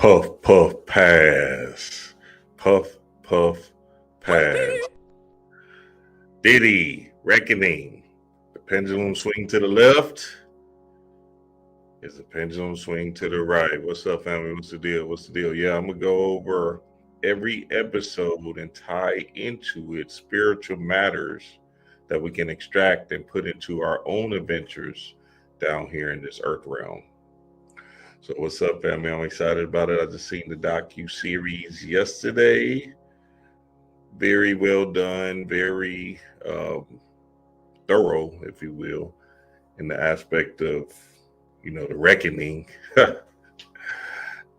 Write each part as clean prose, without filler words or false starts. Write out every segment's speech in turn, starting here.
Puff, puff, pass. Puff, puff, pass. Diddy, reckoning. The pendulum swing to the left. Is the pendulum swing to the right? What's up, family? What's the deal? What's the deal? Yeah, I'm going to go over every episode and tie into it spiritual matters that we can extract and put into our own adventures down here in this earth realm. So what's up, family? I'm excited about it. I just seen the docu-series yesterday. Very well done, very thorough, if you will, in the aspect of, the reckoning.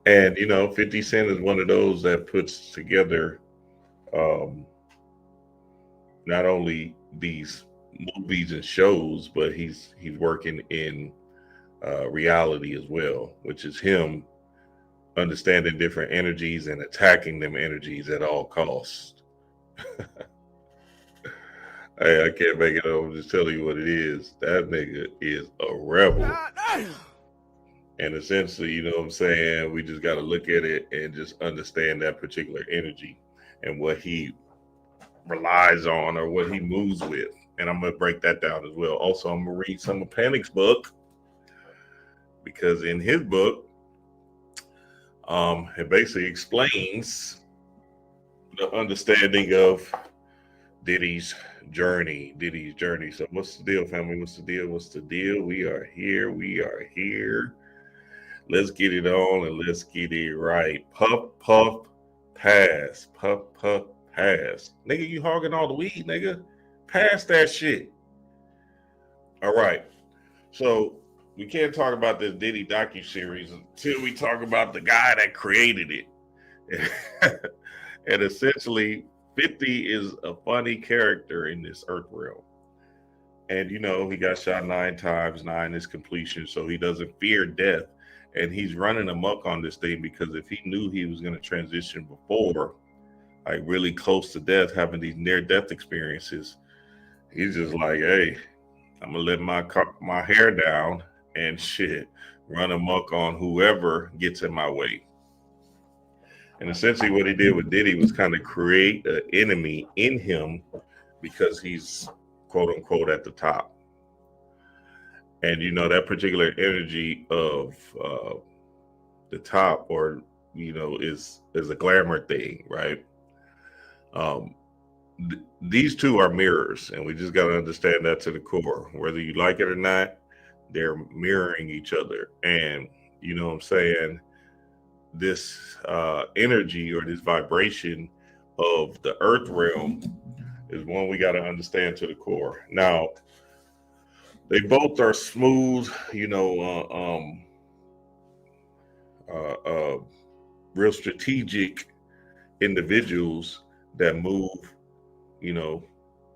And, 50 Cent is one of those that puts together not only these movies and shows, but he's working in reality as well, which is him understanding different energies and attacking them energies at all costs. Hey, I can't make it up. I'm just telling you what it is. That nigga is a rebel. And essentially, you know what I'm saying? We just got to look at it and just understand that particular energy and what he relies on or what he moves with. And I'm going to break that down as well. Also, I'm going to read some of Panic's book, because in his book, it basically explains the understanding of Diddy's journey. So what's the deal, family? What's the deal? We are here. Let's get it on and let's get it right. Puff, puff, pass. Puff, puff, pass. Nigga, you hogging all the weed, nigga. Pass that shit. All right. So we can't talk about this Diddy docu-series until we talk about the guy that created it. And essentially, 50 is a funny character in this earth realm. And, he got shot 9 times, 9 is completion, so he doesn't fear death. And he's running amok on this thing because if he knew he was going to transition before, like really close to death, having these near-death experiences, he's just like, hey, I'm going to let my hair down and shit, run amok on whoever gets in my way. And essentially what he did with Diddy was kind of create an enemy in him because he's quote unquote at the top. And, that particular energy of the top or, is a glamour thing, right? These two are mirrors, and we just got to understand that to the core. Whether you like it or not, they're mirroring each other. And, you know what I'm saying? This energy or this vibration of the earth realm is one we got to understand to the core. Now, they both are smooth, real strategic individuals that move,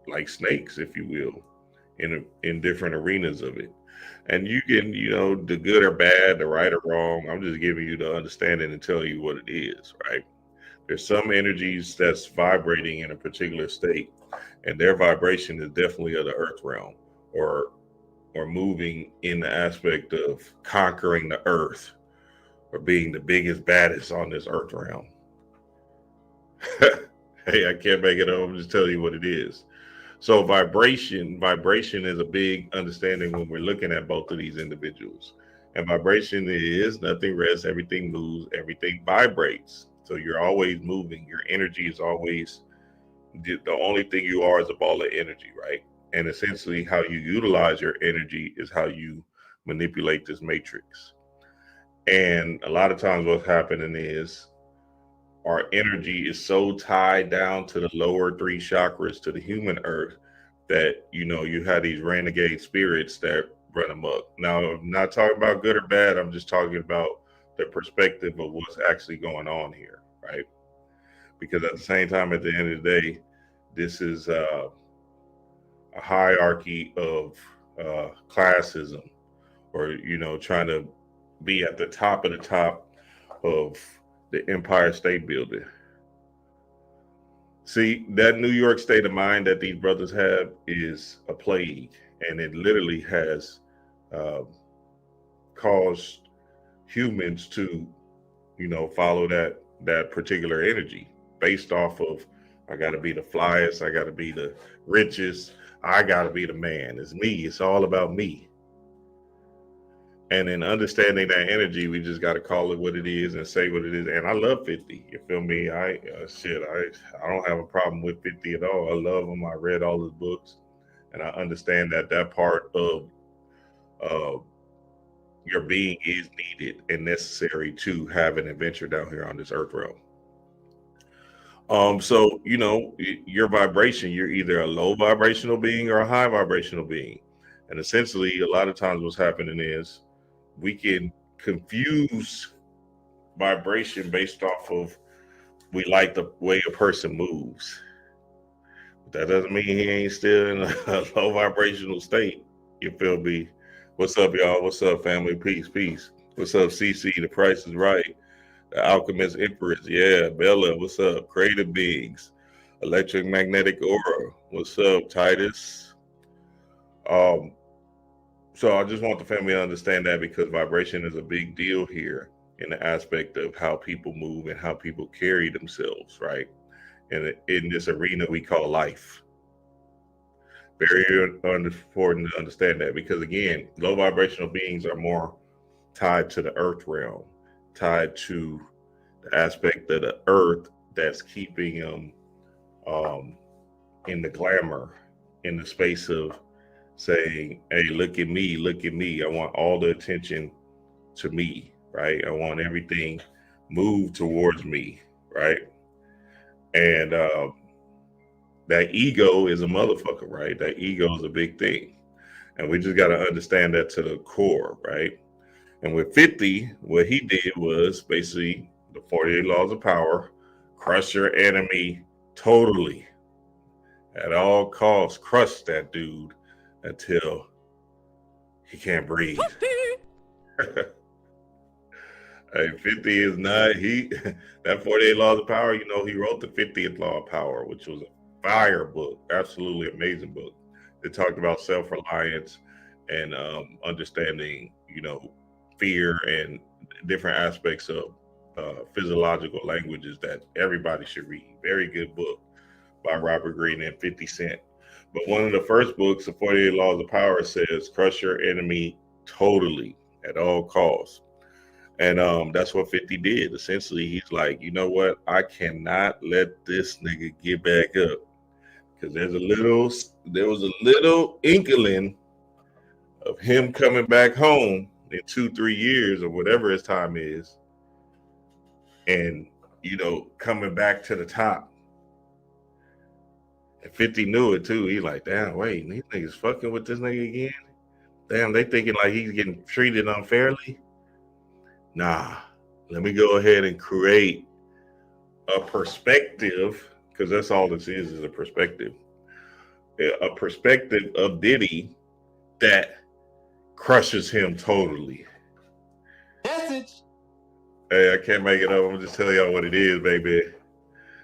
like snakes, if you will, in different arenas of it. And you can, the good or bad, the right or wrong. I'm just giving you the understanding and telling you what it is, right? There's some energies that's vibrating in a particular state, and their vibration is definitely of the earth realm or moving in the aspect of conquering the earth or being the biggest, baddest on this earth realm. Hey, I can't make it up. I'm just telling you what it is. So vibration is a big understanding when we're looking at both of these individuals. And vibration is nothing rests, everything moves, everything vibrates. So you're always moving. Your energy is always, the only thing you are is a ball of energy, right? And essentially how you utilize your energy is how you manipulate this matrix. And a lot of times what's happening is our energy is so tied down to the lower 3 chakras, to the human earth, that, you have these renegade spirits that run amok. Now, I'm not talking about good or bad. I'm just talking about the perspective of what's actually going on here, right? Because at the same time, at the end of the day, this is a hierarchy of classism, or, trying to be at the top of the Empire State Building. See, that New York state of mind that these brothers have is a plague, and it literally has caused humans to follow that particular energy based off of, I got to be the flyest, I got to be the richest, I got to be the man. It's me. It's all about me. And in understanding that energy, we just got to call it what it is and say what it is. And I love 50. You feel me? I don't have a problem with 50 at all. I love him. I read all his books, and I understand that part of uh, your being is needed and necessary to have an adventure down here on this earth realm. So your vibration, you're either a low vibrational being or a high vibrational being. And essentially, a lot of times what's happening is we can confuse vibration based off of, we like the way a person moves. That doesn't mean he ain't still in a low vibrational state. You feel me? What's up, y'all? What's up, family? Peace, peace. What's up, CC? The Price is Right. The Alchemist Empress. Yeah, Bella. What's up? Creative Beings. Electric Magnetic Aura. What's up, Titus? So I just want the family to understand that, because vibration is a big deal here in the aspect of how people move and how people carry themselves, right? And in this arena we call life. Very important to understand that, because again, low vibrational beings are more tied to the earth realm, tied to the aspect of the earth that's keeping them in the glamour, in the space of saying, hey, look at me, look at me. I want all the attention to me, right? I want everything moved towards me, right? And that ego is a motherfucker, right? That ego is a big thing. And we just got to understand that to the core, right? And with 50, what he did was basically the 48 laws of power: crush your enemy totally. At all costs, crush that dude until he can't breathe. Hey, 50 is not, that 48 laws of power, he wrote the 50th law of power, which was a fire book, absolutely amazing book. It talked about self-reliance and understanding, fear and different aspects of physiological languages that everybody should read. Very good book by Robert Greene and 50 Cent. But one of the first books, the 48 Laws of Power, says crush your enemy totally at all costs. And that's what 50 did. Essentially, he's like, you know what? I cannot let this nigga get back up, because there was a little inkling of him coming back home in 2-3 years or whatever his time is, and coming back to the top. And 50 knew it too. He's like, damn, wait, these niggas fucking with this nigga again? Damn, they thinking like he's getting treated unfairly? Nah, let me go ahead and create a perspective, because that's all this is a perspective. A perspective of Diddy that crushes him totally. Message. Hey, I can't make it up. I'm gonna just tell y'all what it is, baby.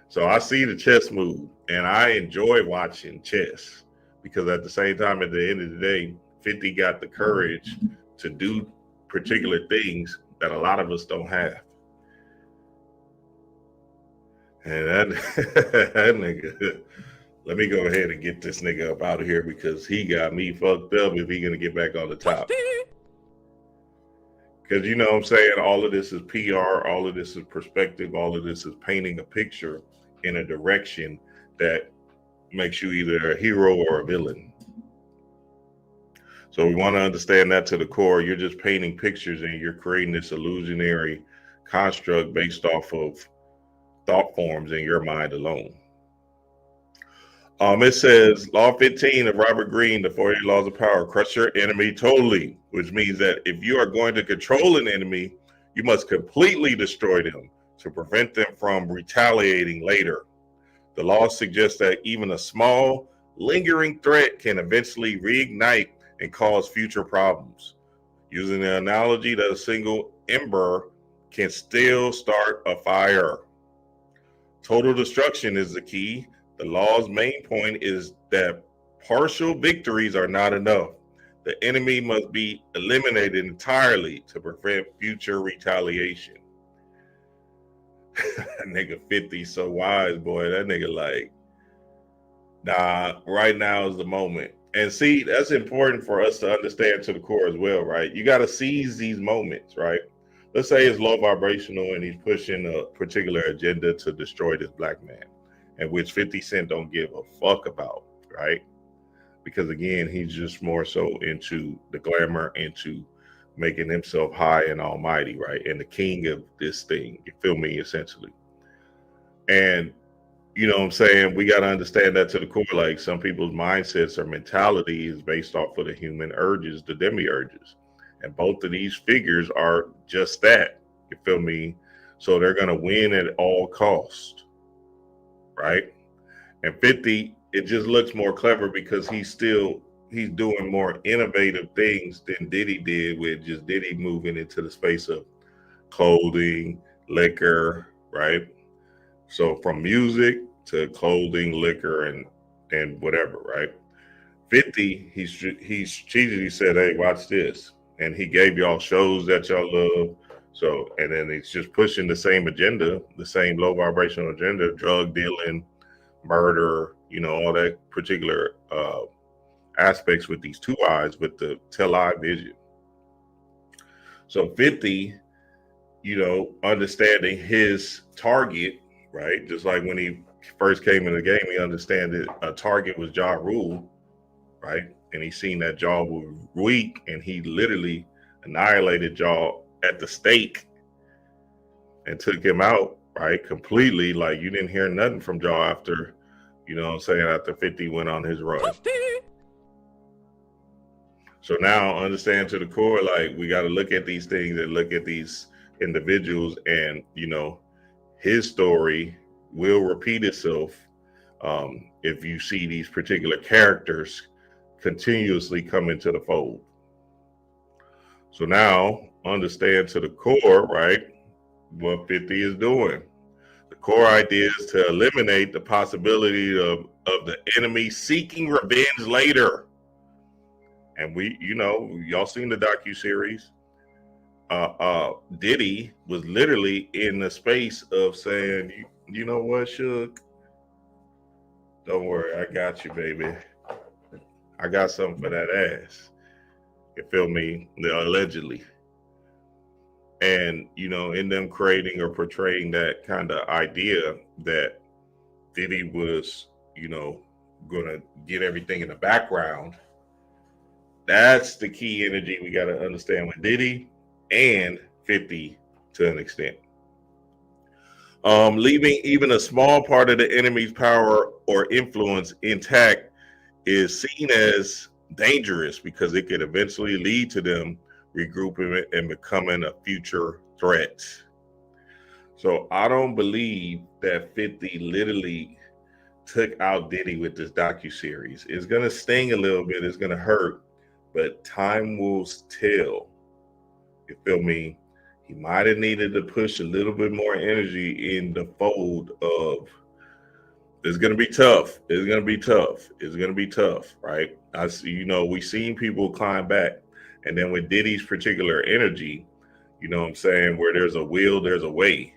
So I see the chess move, and I enjoy watching chess, because at the same time, at the end of the day, 50 got the courage to do particular things that a lot of us don't have. And that nigga, let me go ahead and get this nigga up out of here, because he got me fucked up if he gonna get back on the top. Because you know what I'm saying, all of this is PR, all of this is perspective, all of this is painting a picture in a direction that makes you either a hero or a villain. So we want to understand that to the core. You're just painting pictures and you're creating this illusionary construct based off of thought forms in your mind alone. It says, Law 15 of Robert Greene, the 48 Laws of Power, crush your enemy totally, which means that if you are going to control an enemy, you must completely destroy them to prevent them from retaliating later. The law suggests that even a small, lingering threat can eventually reignite and cause future problems. Using the analogy that a single ember can still start a fire. Total destruction is the key. The law's main point is that partial victories are not enough. The enemy must be eliminated entirely to prevent future retaliation. That nigga 50 so wise, boy. That nigga like, nah, right now is the moment. And see, that's important for us to understand to the core as well, right? You got to seize these moments, right? Let's say it's low vibrational and he's pushing a particular agenda to destroy this black man, and which 50 Cent don't give a fuck about, right? Because again, he's just more so into the glamour, into making himself high and almighty, right? And the king of this thing, you feel me, essentially. And you know what I'm saying? We got to understand that to the core. Like some people's mindsets or mentality is based off of the human urges, the demiurges. And both of these figures are just that. You feel me? So they're going to win at all cost, right? And 50, it just looks more clever because he's doing more innovative things than Diddy did, with just Diddy moving into the space of clothing, liquor, right? So from music to clothing, liquor, and whatever, right? 50, he's cheesy. He said, "Hey, watch this," and he gave y'all shows that y'all love. So, and then it's just pushing the same agenda, the same low vibrational agenda, drug dealing, murder, you know, all that particular aspects with these two eyes, with the tell eye vision. So 50, you know, understanding his target, right? Just like when he first came in the game, he understand that a target was Ja Rule, right? And he seen that Ja was weak, and he literally annihilated Ja at the stake and took him out, right? Completely. Like you didn't hear nothing from Ja after, you know what I'm saying, after 50 went on his run. 50. So now understand to the core, like we got to look at these things and look at these individuals, and you know, his story will repeat itself if you see these particular characters continuously come into the fold. So now understand to the core, right, what 50 is doing. The core idea is to eliminate the possibility of the enemy seeking revenge later. And we, you know, y'all seen the docuseries. Diddy was literally in the space of saying, you know what, Suge? Don't worry, I got you, baby. I got something for that ass. You feel me? Allegedly. And, you know, in them creating or portraying that kind of idea that Diddy was, you know, going to get everything in the background. That's the key energy we got to understand with Diddy and 50 to an extent. Leaving even a small part of the enemy's power or influence intact is seen as dangerous because it could eventually lead to them regrouping and becoming a future threat. So I don't believe that 50 literally took out Diddy with this docuseries. It's gonna sting a little bit, it's gonna hurt, but time will tell. You feel me? He might have needed to push a little bit more energy in the fold of it's gonna be tough. It's gonna be tough. It's gonna be tough, right? I see, you know, we seen people climb back. And then with Diddy's particular energy, you know what I'm saying, where there's a will, there's a way.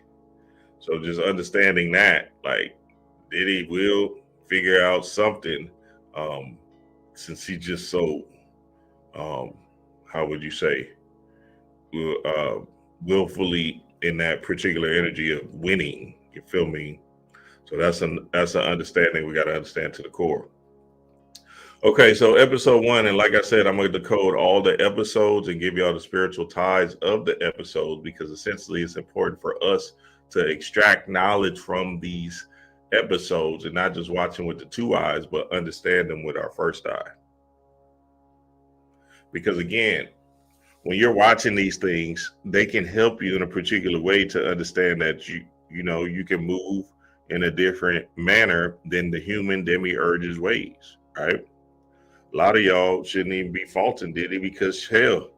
So just understanding that, like Diddy will figure out something, since he just so how would you say, willfully in that particular energy of winning. You feel me? So that's an understanding we got to understand to the core. Okay, so episode 1, and like I said, I'm going to decode all the episodes and give y'all the spiritual ties of the episodes, because essentially it's important for us to extract knowledge from these episodes and not just watching with the two eyes, but understand them with our first eye. Because again, when you're watching these things, they can help you in a particular way to understand that you know, you can move in a different manner than the human demiurge's ways, right? A lot of y'all shouldn't even be faulting Diddy, because hell,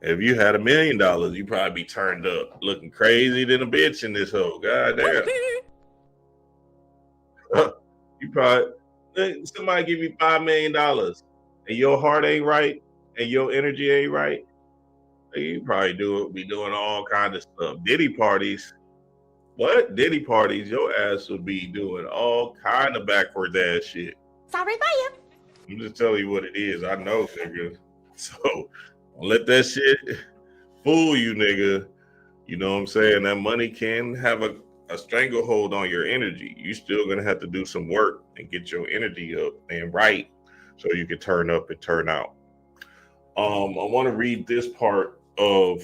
if you had $1 million, you probably be turned up looking crazy than a bitch in this hole. God damn. You probably, somebody give you $5 million and your heart ain't right and your energy ain't right, you probably be doing all kinds of stuff. Diddy parties, what Diddy parties, your ass would be doing all kind of backwards ass shit. Sorry for you. I'm just telling you what it is. I know, nigga. So don't let that shit fool you, nigga. You know what I'm saying? That money can have a stranglehold on your energy. You still gonna have to do some work and get your energy up and right so you can turn up and turn out. I want to read this part of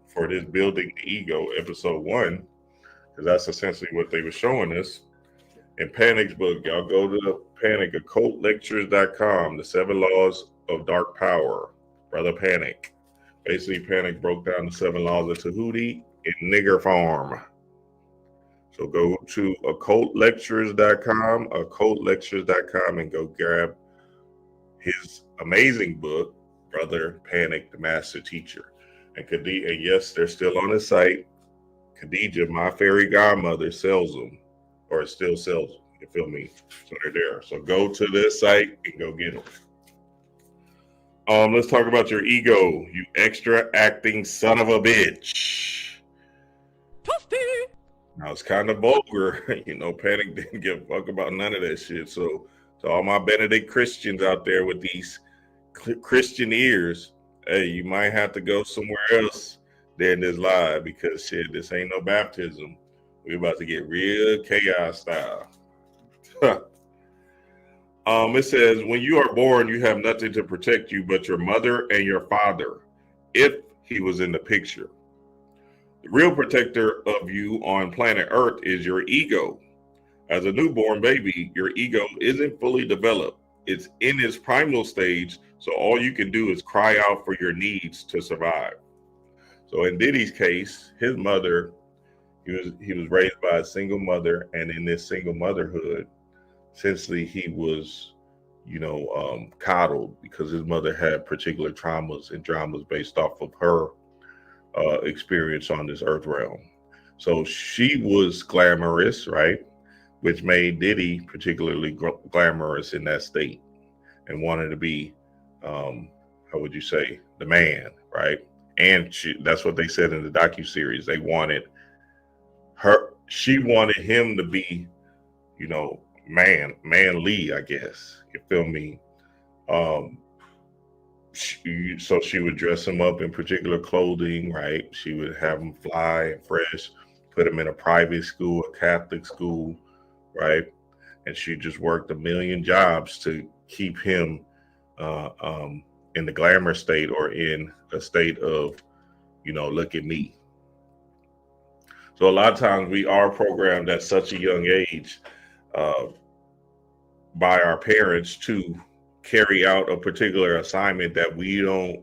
for this building the ego, episode 1, because that's essentially what they were showing us in Panic's book. Y'all go to Panic, occultlectures.com, the 7 laws of dark power. Brother Panic. Basically, Panic broke down the 7 laws of Tahuti in nigger form. So go to occultlectures.com, occultlectures.com, and go grab his amazing book, Brother Panic, the Master Teacher. And yes, they're still on his site. Khadija, my fairy godmother, sells them, or still sells them. You feel me? So they're there. So go to this site and go get them. Let's talk about your ego, you extra acting son of a bitch. Toasty. Now it's kind of vulgar, Panic didn't give a fuck about none of that shit. So to all my Benedict Christians out there with these Christian ears, hey, you might have to go somewhere else than this live, because shit, this ain't no baptism. We're about to get real chaos style. It says, when you are born, you have nothing to protect you but your mother and your father, if he was in the picture. The real protector of you on planet Earth is your ego. As a newborn baby, your ego isn't fully developed. It's in its primal stage, so all you can do is cry out for your needs to survive. So in Diddy's case, his mother, he was raised by a single mother, and in this single motherhood, essentially he was, coddled because his mother had particular traumas and dramas based off of her experience on this earth realm. So she was glamorous, right? Which made Diddy particularly glamorous in that state and wanted to be, how would you say, the man, right? And that's what they said in the docuseries. They wanted she wanted him to be, manly, I guess. You feel me? So she would dress him up in particular clothing, right? She would have him fly and fresh, put him in a private school, a Catholic school, right? And she just worked a million jobs to keep him in the glamour state, or in a state of, look at me. So a lot of times we are programmed at such a young age by our parents to carry out a particular assignment that we don't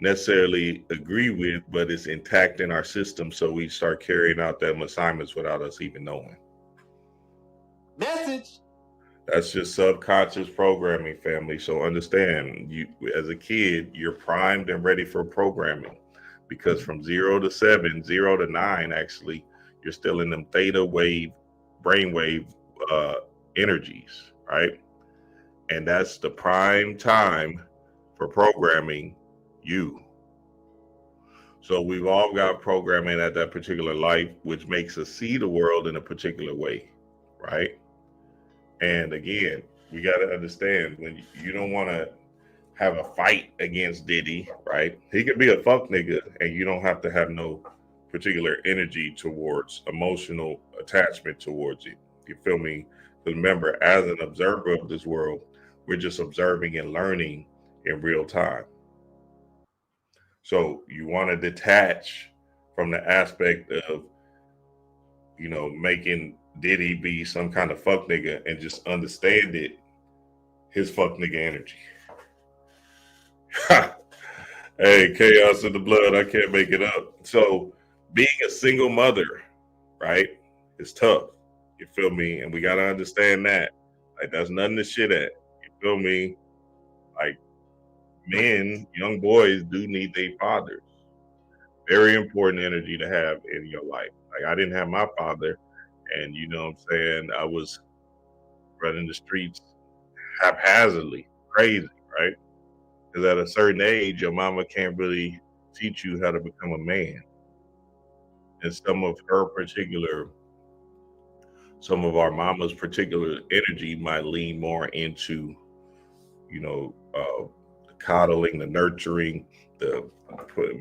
necessarily agree with, but it's intact in our system. So we start carrying out them assignments without us even knowing. Message. That's just subconscious programming, family. So understand, you as a kid, you're primed and ready for programming, because from 0 to 7, 0 to 9, actually, you're still in them theta wave, brainwave energies, right? And that's the prime time for programming you. So we've all got programming at that particular life, which makes us see the world in a particular way, right? And again, we got to understand, when you don't want to have a fight against Diddy, right? He could be a fuck nigga, and you don't have to have no particular energy towards emotional attachment towards it. You feel me? Because remember, as an observer of this world, we're just observing and learning in real time. So you want to detach from the aspect of, making Diddy be some kind of fuck nigga, and just understand it, his fuck nigga energy. Hey, chaos in the blood, I can't make it up. So being a single mother, right, is tough. You feel me? And we got to understand that. Like, that's nothing to shit at. You feel me? Like, men, young boys do need their fathers. Very important energy to have in your life. Like, I didn't have my father, and you know what I'm saying, I was running the streets haphazardly, crazy, right? Because at a certain age, your mama can't really teach you how to become a man. and some of our mama's particular energy might lean more into, you know, the coddling, the nurturing, the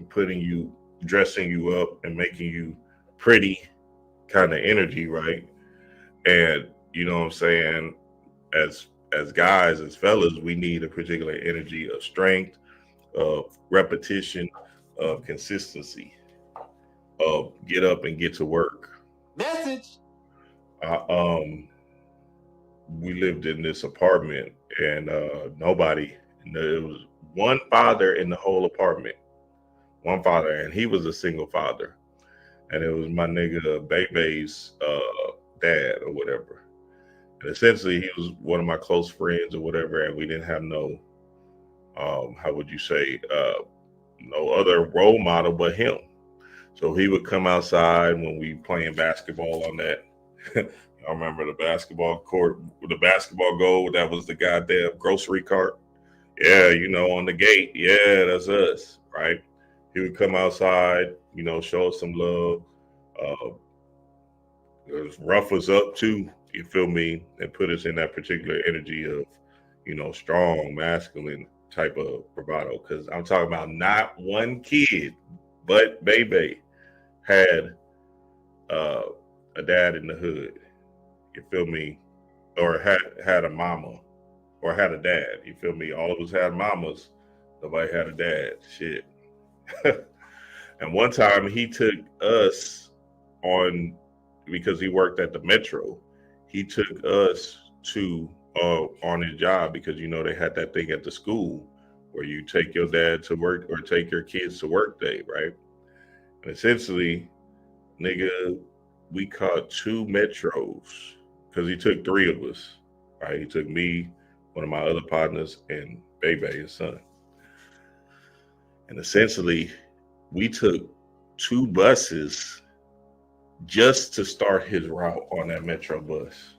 putting you, dressing you up, and making you pretty kind of energy, right? And you know what I'm saying? As guys, as fellas, we need a particular energy of strength, of repetition, of consistency, of get up and get to work. Message. I, we lived in this apartment, and nobody. It was one father in the whole apartment, one father, and he was a single father, and it was my nigga Bebe's dad or whatever. And essentially, he was one of my close friends or whatever, and we didn't have no, how would you say, no other role model but him. So he would come outside when we playing basketball on that. I remember the basketball court with the basketball goal. That was the goddamn grocery cart. Yeah, you know, on the gate. Yeah, that's us, right? He would come outside, you know, show us some love. Uh, rough us up too, you feel me, and put us in that particular energy of, you know, strong, masculine type of bravado. Because I'm talking about not one kid, but Bebe had a dad in the hood. You feel me? Or had a mama, or had a dad. You feel me? All of us had mamas. Nobody had a dad. Shit. And one time he took us on, because he worked at the Metro. He took us to on his job, because you know they had that thing at the school where you take your dad to work or take your kids to work day, right? And essentially, nigga, we caught 2 Metros, because he took 3 of us, right? He took me, one of my other partners, and Bebe, his son. And essentially, we took 2 buses just to start his route on that Metro bus.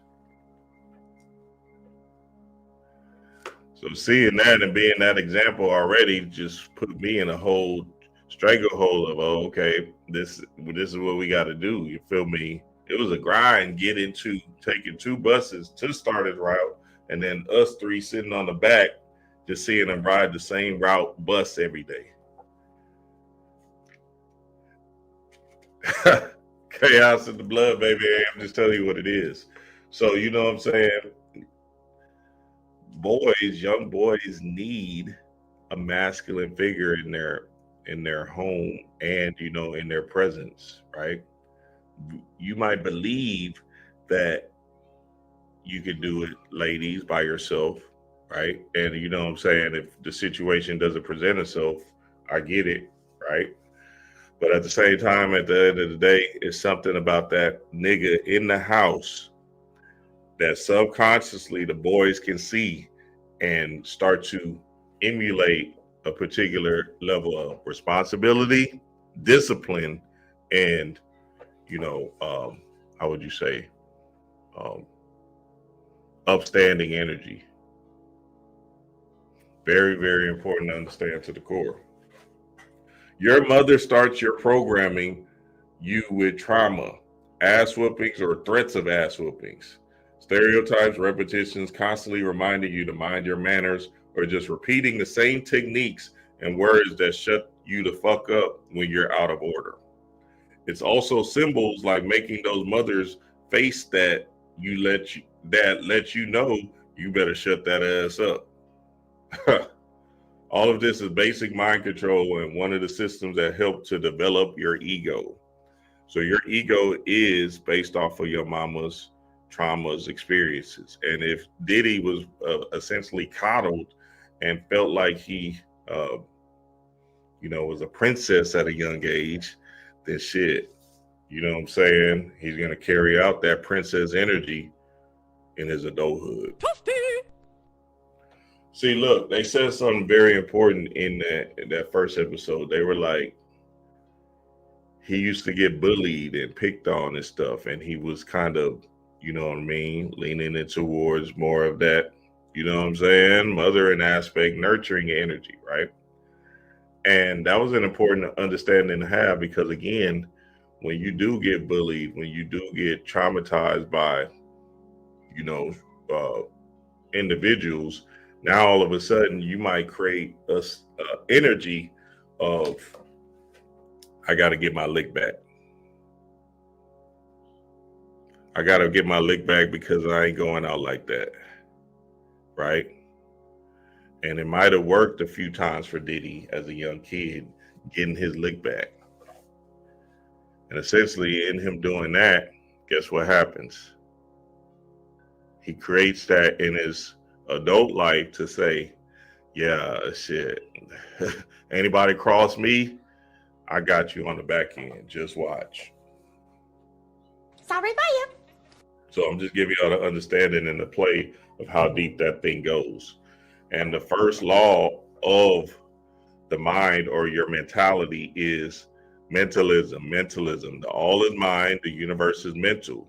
So seeing that and being that example already just put me in a whole stranglehold of, oh, okay, this is what we got to do. You feel me? It was a grind get into taking 2 buses to start his route, and then us 3 sitting on the back, just seeing him ride the same route bus every day. Chaos in the blood, baby. I'm just telling you what it is. So you know what I'm saying? Young boys need a masculine figure in their home, and you know, in their presence, right? You might believe that you can do it, ladies, by yourself, right? And you know what I'm saying? If the situation doesn't present itself, I get it, right? But at the same time, at the end of the day, it's something about that nigga in the house that subconsciously the boys can see and start to emulate a particular level of responsibility, discipline, and, you know, how would you say, upstanding energy. Very, very important to understand to the core. Your mother starts your programming you with trauma, ass whoopings, or threats of ass whoopings, stereotypes, repetitions, constantly reminding you to mind your manners, or just repeating the same techniques and words that shut you the fuck up when you're out of order. It's also symbols like making those mothers face that let you know you better shut that ass up. All of this is basic mind control and one of the systems that help to develop your ego. So your ego is based off of your mama's traumas, experiences. And if Diddy was essentially coddled and felt like he, you know, was a princess at a young age, then shit, you know what I'm saying? He's going to carry out that princess energy in his adulthood. Toasty! See, look, they said something very important in that first episode. They were like, he used to get bullied and picked on and stuff, and he was kind of, you know what I mean, leaning in towards more of that, you know what I'm saying, mothering aspect, nurturing energy, right? And that was an important understanding to have, because again, when you do get bullied, when you do get traumatized by, you know, uh, individuals, now all of a sudden you might create a energy of, I got to get my lick back. I got to get my lick back because I ain't going out like that. Right. And it might have worked a few times for Diddy as a young kid, getting his lick back. And essentially, in him doing that, guess what happens? He creates that in his adult life to say, yeah, shit, anybody cross me, I got you on the back end. Just watch. Sorry about you. So I'm just giving y'all the understanding and the play of how deep that thing goes. And the first law of the mind or your mentality is mentalism. Mentalism. The all is mind, the universe is mental.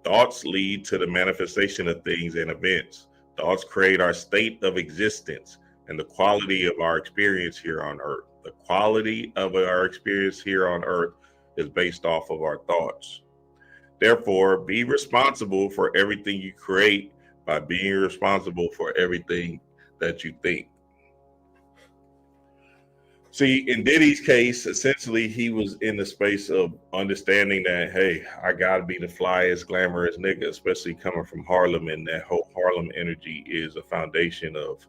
Thoughts lead to the manifestation of things and events. Thoughts create our state of existence and the quality of our experience here on earth. The quality of our experience here on earth is based off of our thoughts. Therefore, be responsible for everything you create by being responsible for everything that you think. See, in Diddy's case, essentially he was in the space of understanding that, hey, I gotta be the flyest, glamorous nigga, especially coming from Harlem, and that whole Harlem energy is a foundation of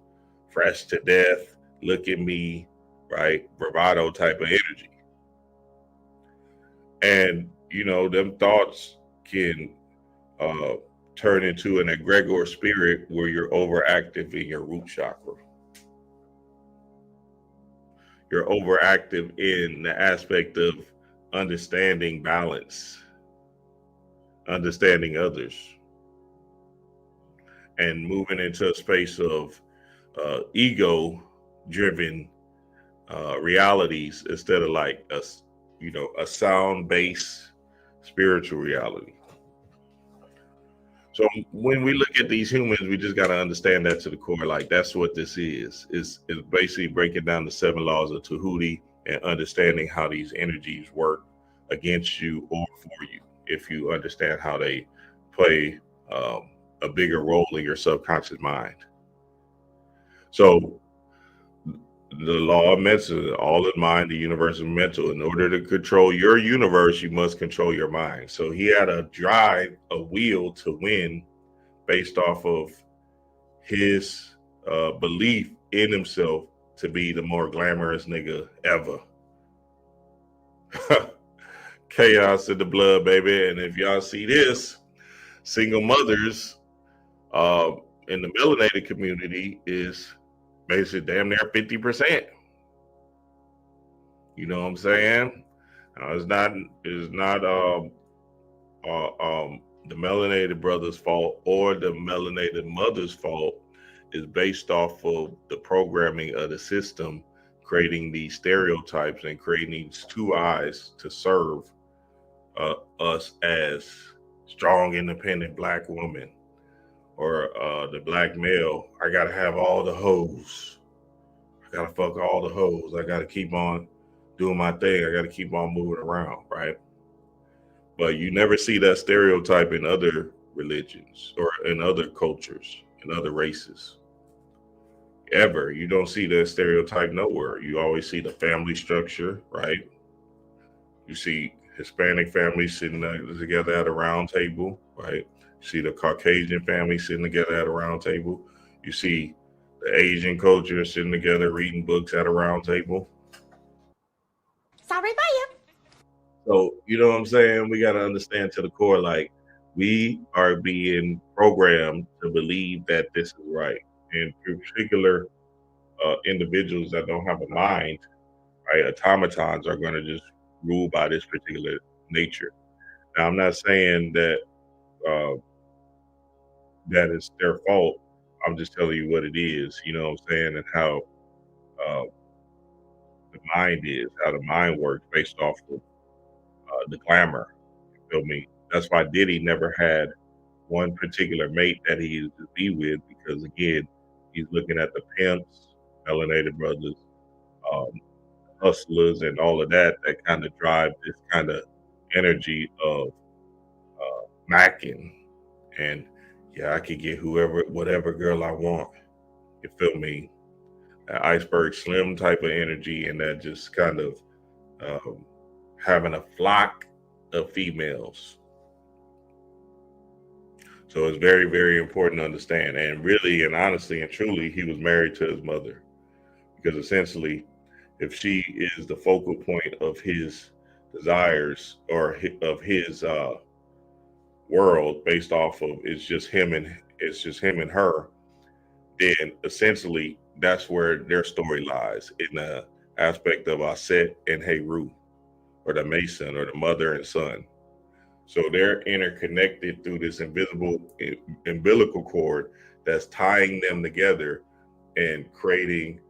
fresh to death, look at me, right? Bravado type of energy. And them thoughts can turn into an egregore spirit where you're overactive in your root chakra. You're overactive in the aspect of understanding balance, understanding others, and moving into a space of ego driven realities instead of like a sound based spiritual reality. So when we look at these humans, we just got to understand that to the core. Like that's what this is basically breaking down the 7 laws of Tahuti and understanding how these energies work against you or for you. If you understand how they play a bigger role in your subconscious mind. So the law of mental, all in mind, the universe is mental. In order to control your universe, you must control your mind. So he had a drive, a will to win based off of his belief in himself to be the more glamorous nigga ever. Chaos in the blood, baby. And if y'all see this, single mothers in the melanated community is basically damn near 50%. You know what I'm saying? It's not the melanated brother's fault or the melanated mother's fault. Is based off of the programming of the system, creating these stereotypes and creating these 2 eyes to serve us as strong, independent black woman or the black male. I gotta have all the hoes. I gotta fuck all the hoes. I gotta keep on doing my thing. I gotta keep on moving around, right? But you never see that stereotype in other religions or in other cultures, in other races. Ever. You don't see that stereotype nowhere. You always see the family structure, right? You see Hispanic families sitting together at a round table, right? You see the Caucasian family sitting together at a round table. You see the Asian culture sitting together reading books at a round table. Sorry about you. So, you know what I'm saying? We got to understand to the core, like, we are being programmed to believe that this is right. And in particular, individuals that don't have a mind, right? Automatons are going to just rule by this particular nature. Now, I'm not saying that that is their fault. I'm just telling you what it is, you know what I'm saying, and how uh, the mind is, how the mind works based off of the glamour. You feel me? That's why Diddy never had one particular mate that he used to be with, because again, he's looking at the pimps, melanated brothers, um, hustlers, and all of that kind of drive this kind of energy of macking, and yeah, I could get whatever girl I want. You feel me? That iceberg slim type of energy, and that just kind of um, having a flock of females. So it's very, very important to understand. And really, and honestly, and truly, he was married to his mother, because essentially, if she is the focal point of his desires or of his world, based off of it's just him and her, then essentially that's where their story lies, in the aspect of Aset and Heru, or the Mason, or the mother and son. So they're interconnected through this invisible umbilical cord that's tying them together and creating,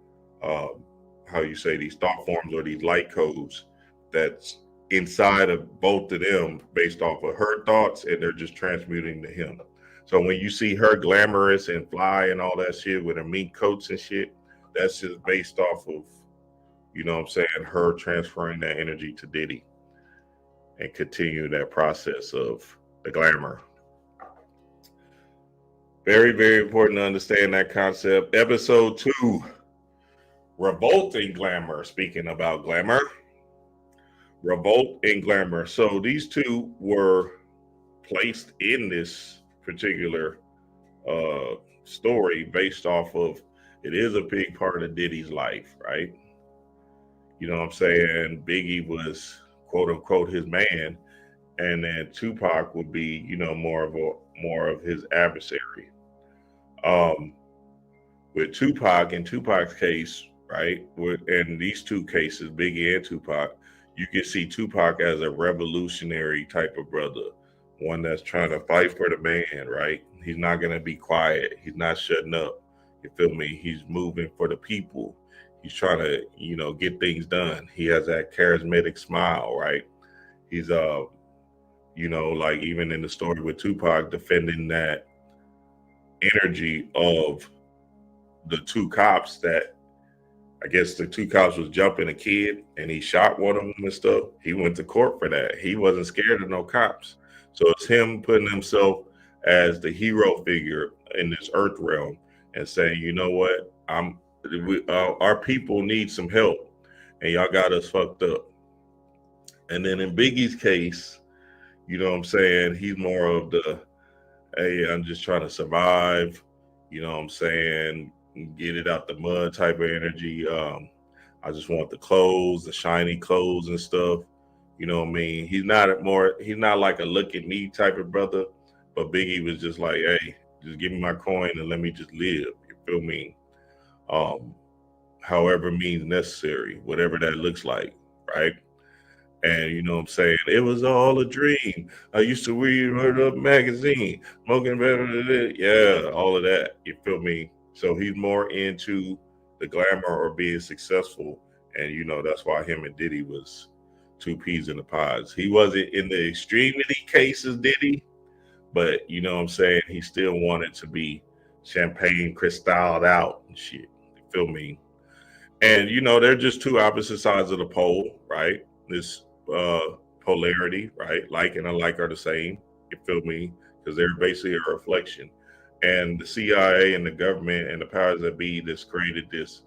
um, how you say, these thought forms or these light codes that's inside of both of them, based off of her thoughts, and they're just transmuting to him. So when you see her glamorous and fly and all that shit with her mink coats and shit, that's just based off of, you know what I'm saying, her transferring that energy to Diddy and continue that process of the glamour. Very, very important to understand that concept. Episode 2, Revolt and Glamour. Speaking about glamour, Revolt and Glamour. So these two were placed in this particular story based off of, it is a big part of Diddy's life, right? You know what I'm saying? Biggie was quote unquote his man, and then Tupac would be, you know, more of his adversary. Um, with Tupac, in Tupac's case, right? In these two cases, Biggie and Tupac, you can see Tupac as a revolutionary type of brother, one that's trying to fight for the man, right? He's not gonna be quiet. He's not shutting up. You feel me? He's moving for the people. He's trying to, you know, get things done. He has that charismatic smile, right? He's you know, like even in the story with Tupac, defending that energy of the two cops that, I guess the two cops was jumping a kid and he shot one of them and stuff. He went to court for that. He wasn't scared of no cops. So it's him putting himself as the hero figure in this earth realm and saying, you know what, our people need some help, and y'all got us fucked up. And then in Biggie's case, you know what I'm saying, he's more of the, hey, I'm just trying to survive, you know what I'm saying, get it out the mud type of energy. I just want the clothes, the shiny clothes and stuff. You know what I mean? He's not like a look at me type of brother, but Biggie was just like, hey, just give me my coin and let me just live. You feel me? Um, However means necessary, whatever that looks like, right? And you know what I'm saying? It was all a dream. I used to read a magazine, smoking better, yeah, all of that. You feel me? So he's more into the glamour or being successful. And you know, that's why him and Diddy was two peas in the pods. He wasn't in the extremity cases, Diddy, but you know what I'm saying? He still wanted to be champagne crystalled out and shit. You feel me? And you know, they're just two opposite sides of the pole, right? This polarity, right? Like and unlike are the same. You feel me? Because they're basically a reflection. And the CIA and the government and the powers that be just created this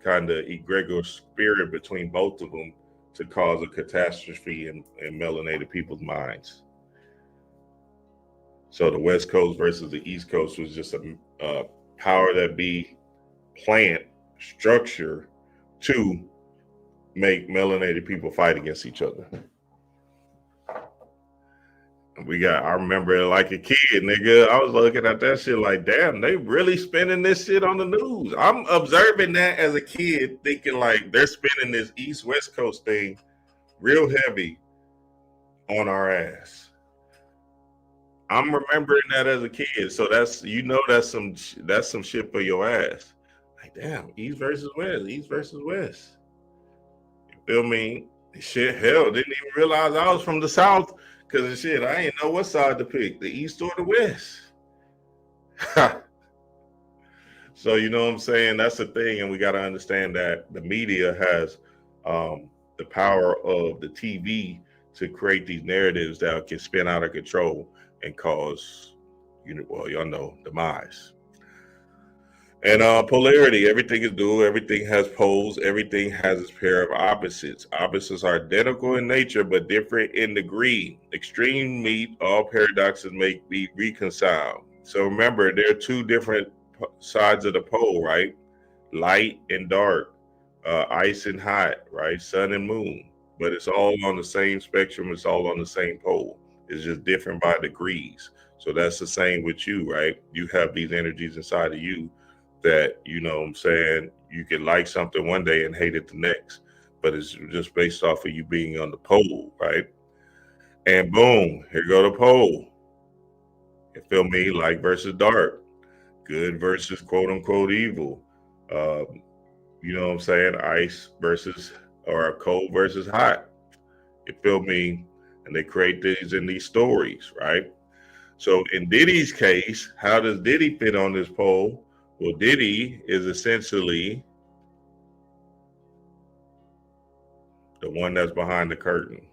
kind of egregor spirit between both of them to cause a catastrophe in melanated people's minds. So the West Coast versus the East Coast was just a power that be plant structure to make melanated people fight against each other. I remember like a kid, nigga, I was looking at that shit like, damn, they really spinning this shit on the news. I'm observing that as a kid, thinking like they're spinning this East West Coast thing real heavy on our ass. I'm remembering that as a kid. So that's, you know, that's some shit for your ass. Like, damn, East versus West, East versus West. You feel me? Shit, hell, didn't even realize I was from the South, because of shit, I ain't know what side to pick, the East or the West. So, you know what I'm saying? That's the thing. And we got to understand that the media has the power of the TV to create these narratives that can spin out of control and cause, y'all know, demise. And polarity, everything is dual, everything has poles, everything has its pair of opposites. Opposites are identical in nature, but different in degree. Extreme meet, all paradoxes make be reconciled. So remember, there are two different sides of the pole, right? Light and dark, ice and hot, right? Sun and moon. But it's all on the same spectrum, it's all on the same pole. It's just different by degrees. So that's the same with you, right? You have these energies inside of you that, you can like something one day and hate it the next, but it's just based off of you being on the pole, right? And boom, here go the pole. You feel me? Light versus dark, good versus quote unquote evil. Ice versus, or cold versus hot. You feel me? And they create these in these stories, right? So in Diddy's case, how does Diddy fit on this pole? Well, Diddy is essentially the one that's behind the curtain.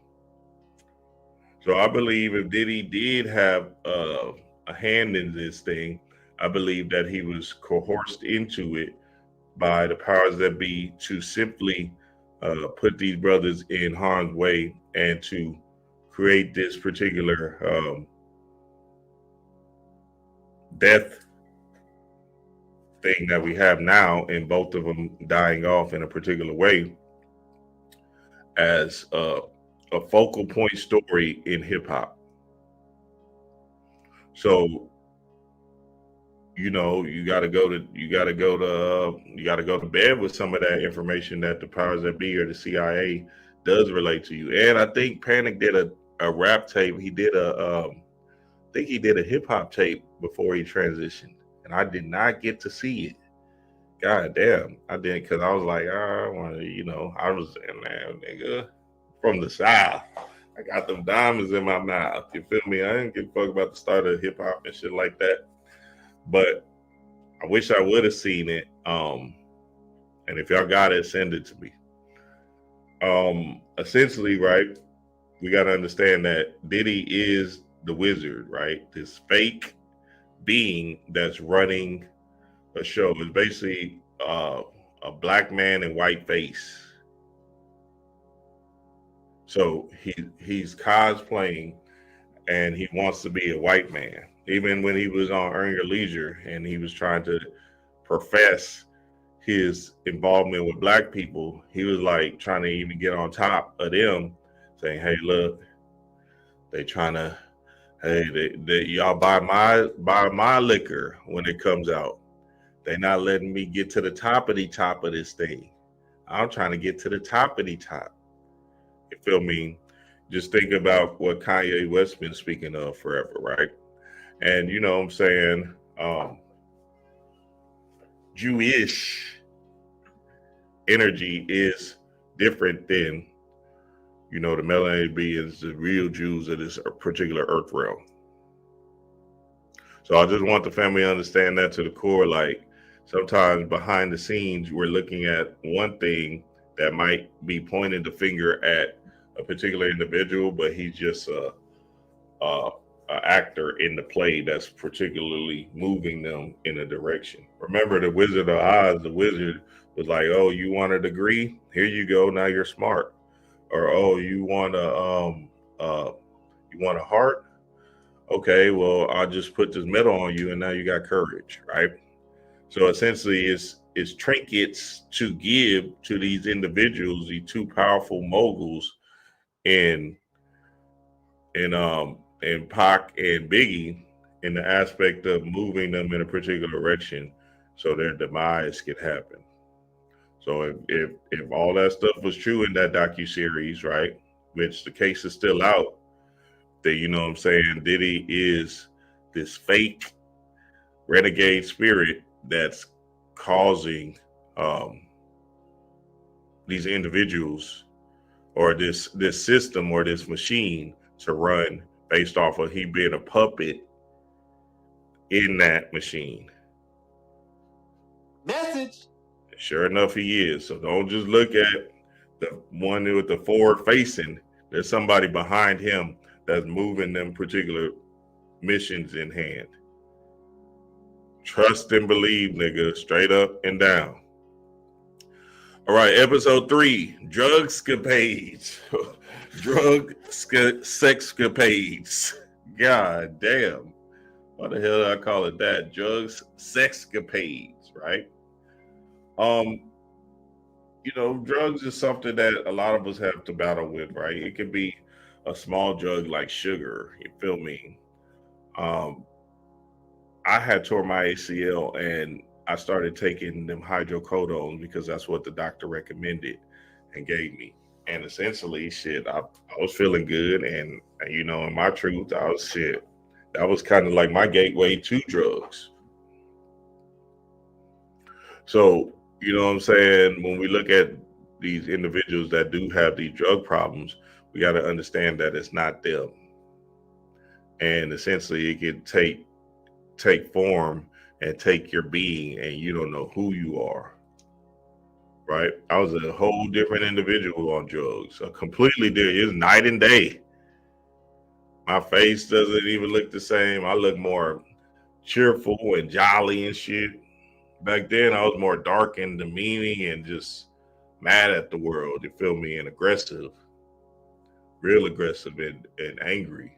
So I believe if Diddy did have a hand in this thing, I believe that he was coerced into it by the powers that be to simply put these brothers in harm's way and to create this particular death thing that we have now, and both of them dying off in a particular way as a focal point story in hip hop. So you got to go to bed with some of that information that the powers that be or the CIA does relate to you. And I think Panic did a rap tape. He did I think he did a hip hop tape before he transitioned, and I did not get to see it. God damn, I didn't, because I was like, I want to, I was in there, nigga, from the South. I got them diamonds in my mouth. You feel me? I didn't give a fuck about the start of hip hop and shit like that. But I wish I would have seen it. And if y'all got it, send it to me. Essentially, right, we got to understand that Diddy is the wizard, right? This fake being that's running a show is basically a black man in white face. So he's cosplaying, and he wants to be a white man. Even when he was on Earn Your Leisure and he was trying to profess his involvement with black people, he was like trying to even get on top of them, saying, "Hey, look, they trying to, they y'all buy my liquor when it comes out. They not letting me get to the top of this thing. I'm trying to get to the top of the top." You feel me? Just think about what Kanye West been speaking of forever, right? And you know what I'm saying, Jewish energy is different than, the melanated beings, the real Jews of this particular earth realm. So I just want the family to understand that to the core. Like, sometimes behind the scenes, we're looking at one thing that might be pointing the finger at a particular individual, but he's just a actor in the play that's particularly moving them in a direction. Remember, the Wizard of Oz, the wizard was like, "Oh, you want a degree? Here you go. Now you're smart." Or, "Oh, you want a heart? Okay, well, I'll just put this metal on you, and now you got courage," right? So essentially, it's trinkets to give to these individuals, these two powerful moguls in Pac and Biggie, in the aspect of moving them in a particular direction so their demise can happen. So if all that stuff was true in that docuseries, right, which the case is still out, that, Diddy is this fake renegade spirit that's causing these individuals, or this system, or this machine, to run based off of he being a puppet in that machine. Message. Sure enough, he is. So don't just look at the one with the forward facing. There's somebody behind him that's moving them particular missions in hand. Trust and believe, nigga, straight up and down. All right, episode 3, drugscapades. Sexcapades. God damn. What the hell did I call it that? Drugs sexcapades, right? Drugs is something that a lot of us have to battle with, right? It could be a small drug like sugar, you feel me? I had tore my ACL and I started taking them hydrocodones because that's what the doctor recommended and gave me. And essentially, I was feeling good. And, in my truth, that was kind of like my gateway to drugs. So, you know what I'm saying? When we look at these individuals that do have these drug problems, we got to understand that it's not them. And essentially, it can take form and take your being, and you don't know who you are. Right? I was a whole different individual on drugs, a completely different. It's night and day. My face doesn't even look the same. I look more cheerful and jolly and shit. Back then, I was more dark and demeaning and just mad at the world, you feel me, and aggressive, real aggressive and angry.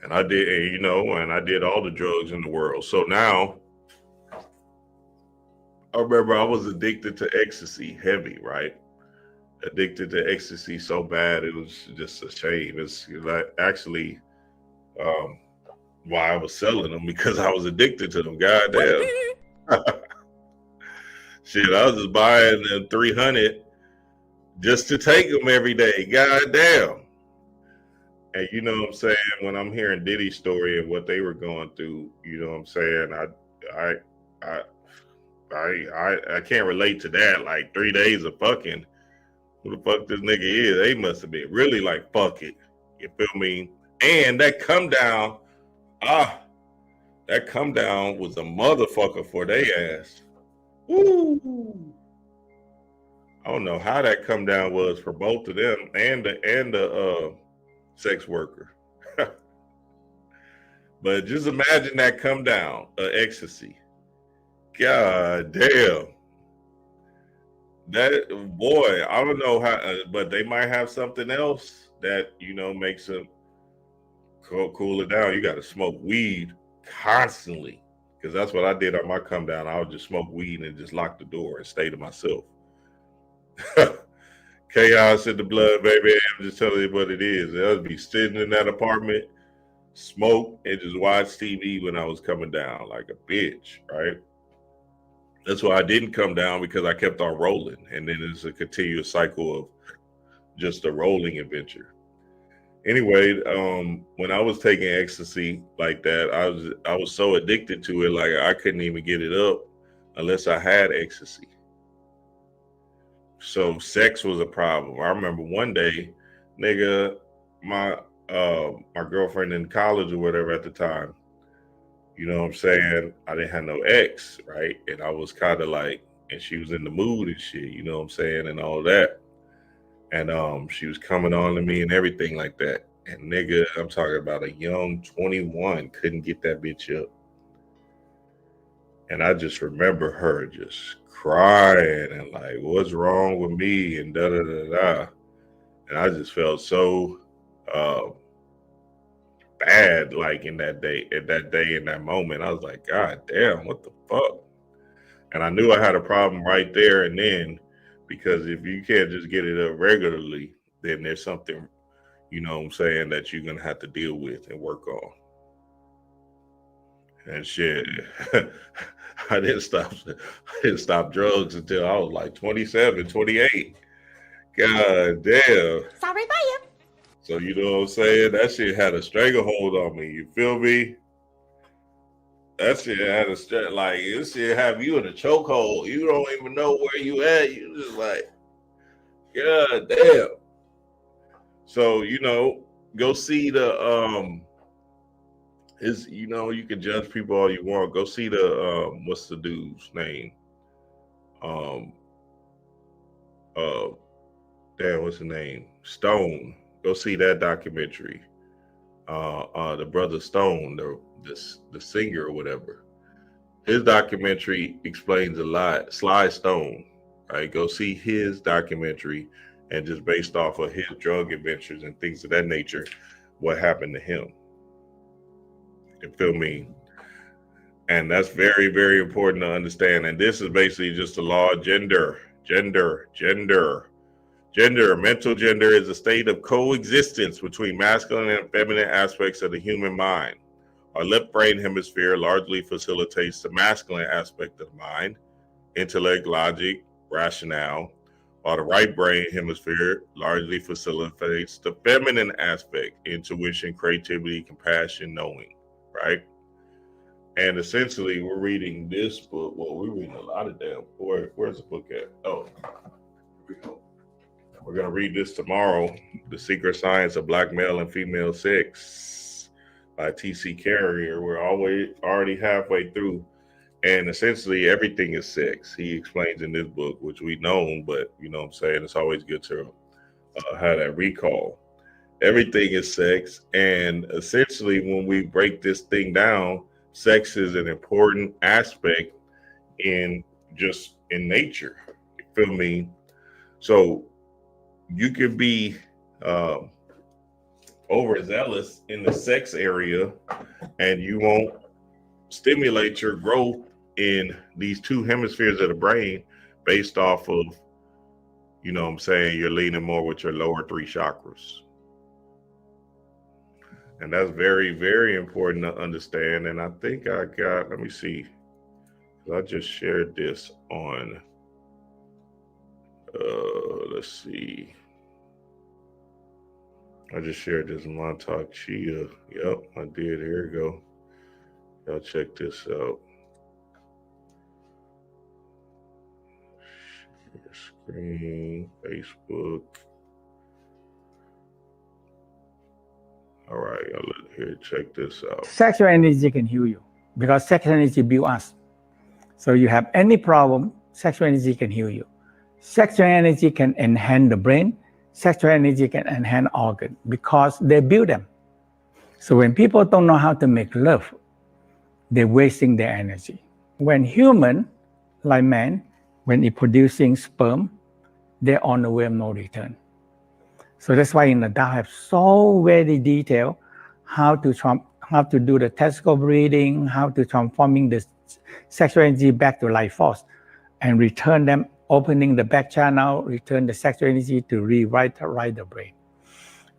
And I did, and I did all the drugs in the world. So now, I remember I was addicted to ecstasy, heavy, right? Addicted to ecstasy so bad, it was just a shame. It's like actually why I was selling them, because I was addicted to them. Goddamn. Shit, I was just buying them 300 just to take them every day. Goddamn. And you know what I'm saying? When I'm hearing Diddy's story and what they were going through, you know what I'm saying? I can't relate to that. Like 3 days of fucking. Who the fuck this nigga is? They must have been really like, fuck it. You feel me? And that come down was a motherfucker for they ass. Woo! I don't know how that come down was for both of them and the sex worker. But just imagine that come down of ecstasy. God damn. That boy, I don't know how, but they might have something else that makes them cool it down. You got to smoke weed constantly, because that's what I did on my come down. I would just smoke weed and just lock the door and stay to myself. Chaos in the blood, baby. I'm just telling you what it is. I would be sitting in that apartment, smoke, and just watch TV when I was coming down like a bitch, right? That's why I didn't come down, because I kept on rolling. And then it's a continuous cycle of just a rolling adventure. Anyway, when I was taking ecstasy like that, I was so addicted to it, like I couldn't even get it up unless I had ecstasy. So sex was a problem. I remember one day, nigga, my girlfriend in college or whatever at the time, you know what I'm saying? I didn't have no ex, right? And I was kind of like, and she was in the mood and shit, you know what I'm saying? And all that. And she was coming on to me and everything like that. And nigga, I'm talking about a young 21, couldn't get that bitch up. And I just remember her just crying and like, what's wrong with me? And da da da da. And I just felt so bad, like in that day, in that moment. I was like, God damn, what the fuck? And I knew I had a problem right there and then, because if you can't just get it up regularly, then there's something, you know what I'm saying, that you're gonna have to deal with and work on. And shit, I didn't stop drugs until I was like 27, 28. God damn. Sorry about you. So you know what I'm saying? That shit had a stranglehold on me. You feel me? That shit had like, this shit have you in a chokehold. You don't even know where you at. You just like, God damn. So, go see the you can judge people all you want. Go see the what's the dude's name? damn, what's the name? Stone. Go see that documentary. The brother Stone, the singer or whatever. His documentary explains a lot. Sly Stone, right? Go see his documentary, and just based off of his drug adventures and things of that nature, what happened to him. You feel me? And that's very, very important to understand. And this is basically just the law of gender. Mental gender is a state of coexistence between masculine and feminine aspects of the human mind. Our left brain hemisphere largely facilitates the masculine aspect of the mind, intellect, logic, rationale, while the right brain hemisphere largely facilitates the feminine aspect, intuition, creativity, compassion, knowing, right? And essentially, we're reading this book. Well, we're reading a lot of damn. Where's the book at? Oh, here we go. We're going to read this tomorrow, The Secret Science of Black Male and Female Sex by T.C. Carrier. We're already halfway through. And essentially, everything is sex. He explains in this book, which we know, but you know what I'm saying? It's always good to have that recall. Everything is sex. And essentially, when we break this thing down, sex is an important aspect in nature. You feel me? So you could be overzealous in the sex area and you won't stimulate your growth in these two hemispheres of the brain based off of, you know what I'm saying, you're leaning more with your lower three chakras. And that's very, very important to understand. And I think I got, let me see, I just shared this on, let's see. I just shared this in my talk. Chia. Yep, I did. Here we go. Y'all check this out. Share screen, Facebook. All right, y'all look here. Check this out. Sexual energy can heal you because sexual energy builds us. So you have any problem, sexual energy can heal you. Sexual energy can enhance the brain. Sexual energy can enhance organ because they build them. So when people don't know how to make love, they're wasting their energy. When human, like man, when it's producing sperm, they're on the way of no return. So that's why in the Tao have so very detailed how to do the testicle breathing, how to transforming the sexual energy back to life force and return them, opening the back channel, return the sexual energy to rewrite the brain.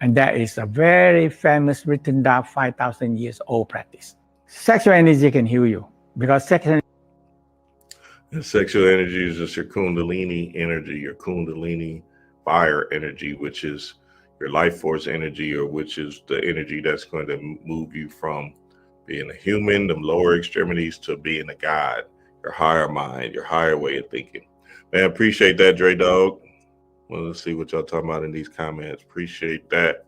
And that is a very famous written down 5,000 years old practice. Sexual energy can heal you because sexual energy is just your kundalini energy, your kundalini fire energy, which is your life force energy, or which is the energy that's going to move you from being a human, the lower extremities, to being a god, your higher mind, your higher way of thinking. Man, appreciate that, Dre Dog. Well, let's see what y'all talking about in these comments. Appreciate that.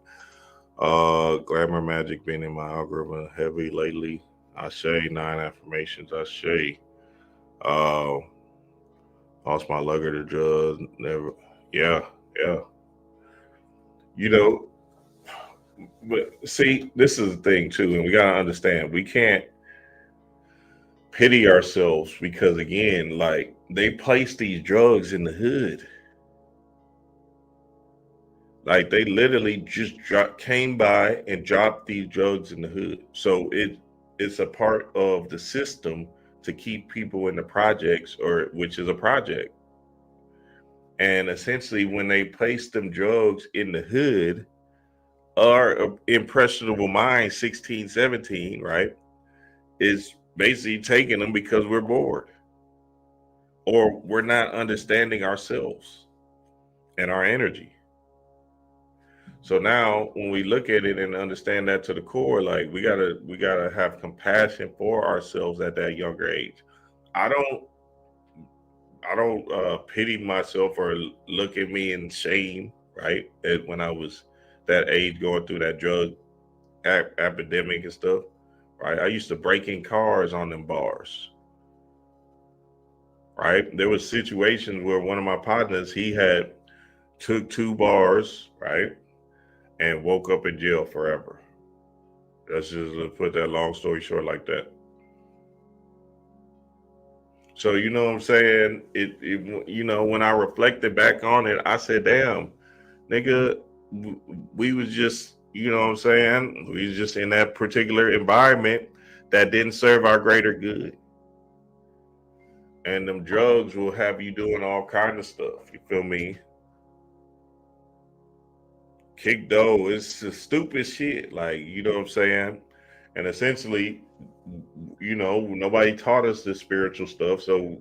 Glamour magic being in my algorithm heavy lately. Ashe, 9 affirmations. Ashe. Lost my lugger to drugs. Never. Yeah. You know, but see, this is the thing too, and we gotta understand, we can't pity ourselves because, again, like, they place these drugs in the hood. Like, they literally just came by and dropped these drugs in the hood. So it's a part of the system to keep people in the projects, or which is a project. And essentially, when they place them drugs in the hood, our impressionable mind, 16, 17, right, is basically taking them because we're bored or we're not understanding ourselves and our energy. So now when we look at it and understand that to the core, like, we gotta have compassion for ourselves at that younger age. I don't pity myself or look at me in shame, right? When I was that age going through that drug epidemic and stuff, right? I used to break in cars on them bars, right? There was situations where one of my partners, he had took 2 bars, right, and woke up in jail forever. Let's just put that long story short like that. So you know what I'm saying? When I reflected back on it, I said, "Damn, nigga, we was just, you know what I'm saying? We was just in that particular environment that didn't serve our greater good. And them drugs will have you doing all kind of stuff. You feel me? Kick dough is stupid shit. Like, you know what I'm saying? And essentially, nobody taught us this spiritual stuff. So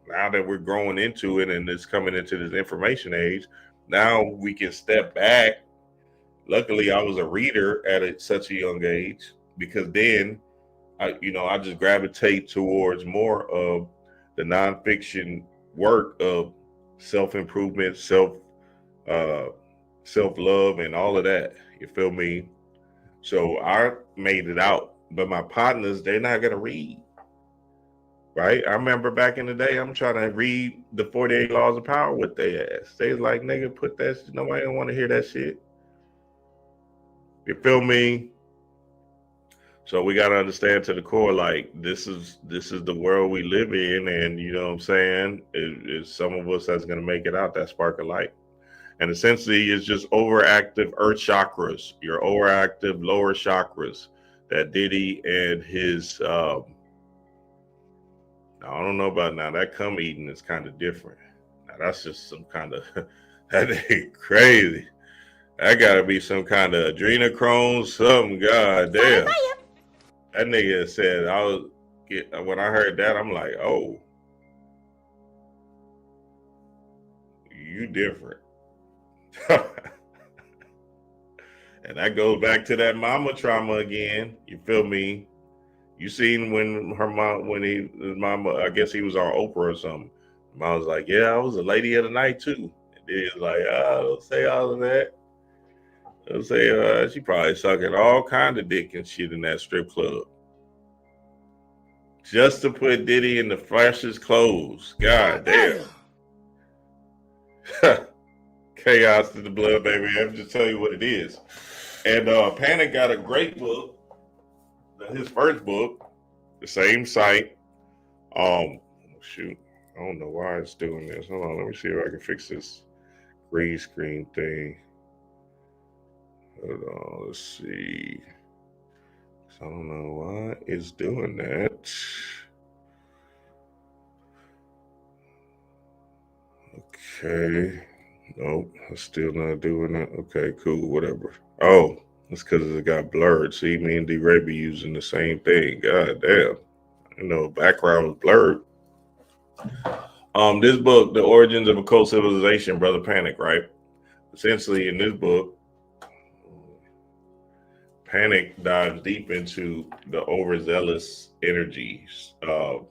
now that we're growing into it and it's coming into this information age, now we can step back. Luckily, I was a reader at such a young age, because then I just gravitate towards more of the nonfiction work of self-improvement, self-love, and all of that. You feel me? So I made it out, but my partners, they're not gonna read. Right? I remember back in the day, I'm trying to read the 48 Laws of Power with their ass. They was like, nigga, put that shit. Nobody don't want to hear that shit. You feel me? So we got to understand to the core, like, this is the world we live in, and you know what I'm saying? It's some of us that's going to make it out, that spark of light. And essentially, it's just overactive earth chakras, your overactive lower chakras that Diddy and his, I don't know about now, that cum eating is kind of different. Now, that's just some kind of, that ain't crazy. That got to be some kind of adrenochrome, something, god damn. That nigga said, when I heard that, I'm like, oh, you different. And that goes back to that mama trauma again. You feel me? You seen when his mama, I guess he was on Oprah or something. Mom was like, yeah, I was a lady of the night too. And then it's like, don't say all of that. They'll say she probably sucking all kind of dick and shit in that strip club. Just to put Diddy in the freshest clothes. God damn. Chaos in the blood, baby. I'm just tell you what it is. And Panic got a great book. His first book, the same site. Shoot. I don't know why it's doing this. Hold on, let me see if I can fix this green screen thing. Hold on, let's see. I don't know why it's doing that. Okay. Nope, it's still not doing it. Okay, cool, whatever. Oh, it's because it got blurred. See, me and D-Ray be using the same thing. God damn. Background was blurred. This book, The Origins of Occult Civilization, Brother Panic, right? Essentially, in this book, Panic dives deep into the overzealous energies of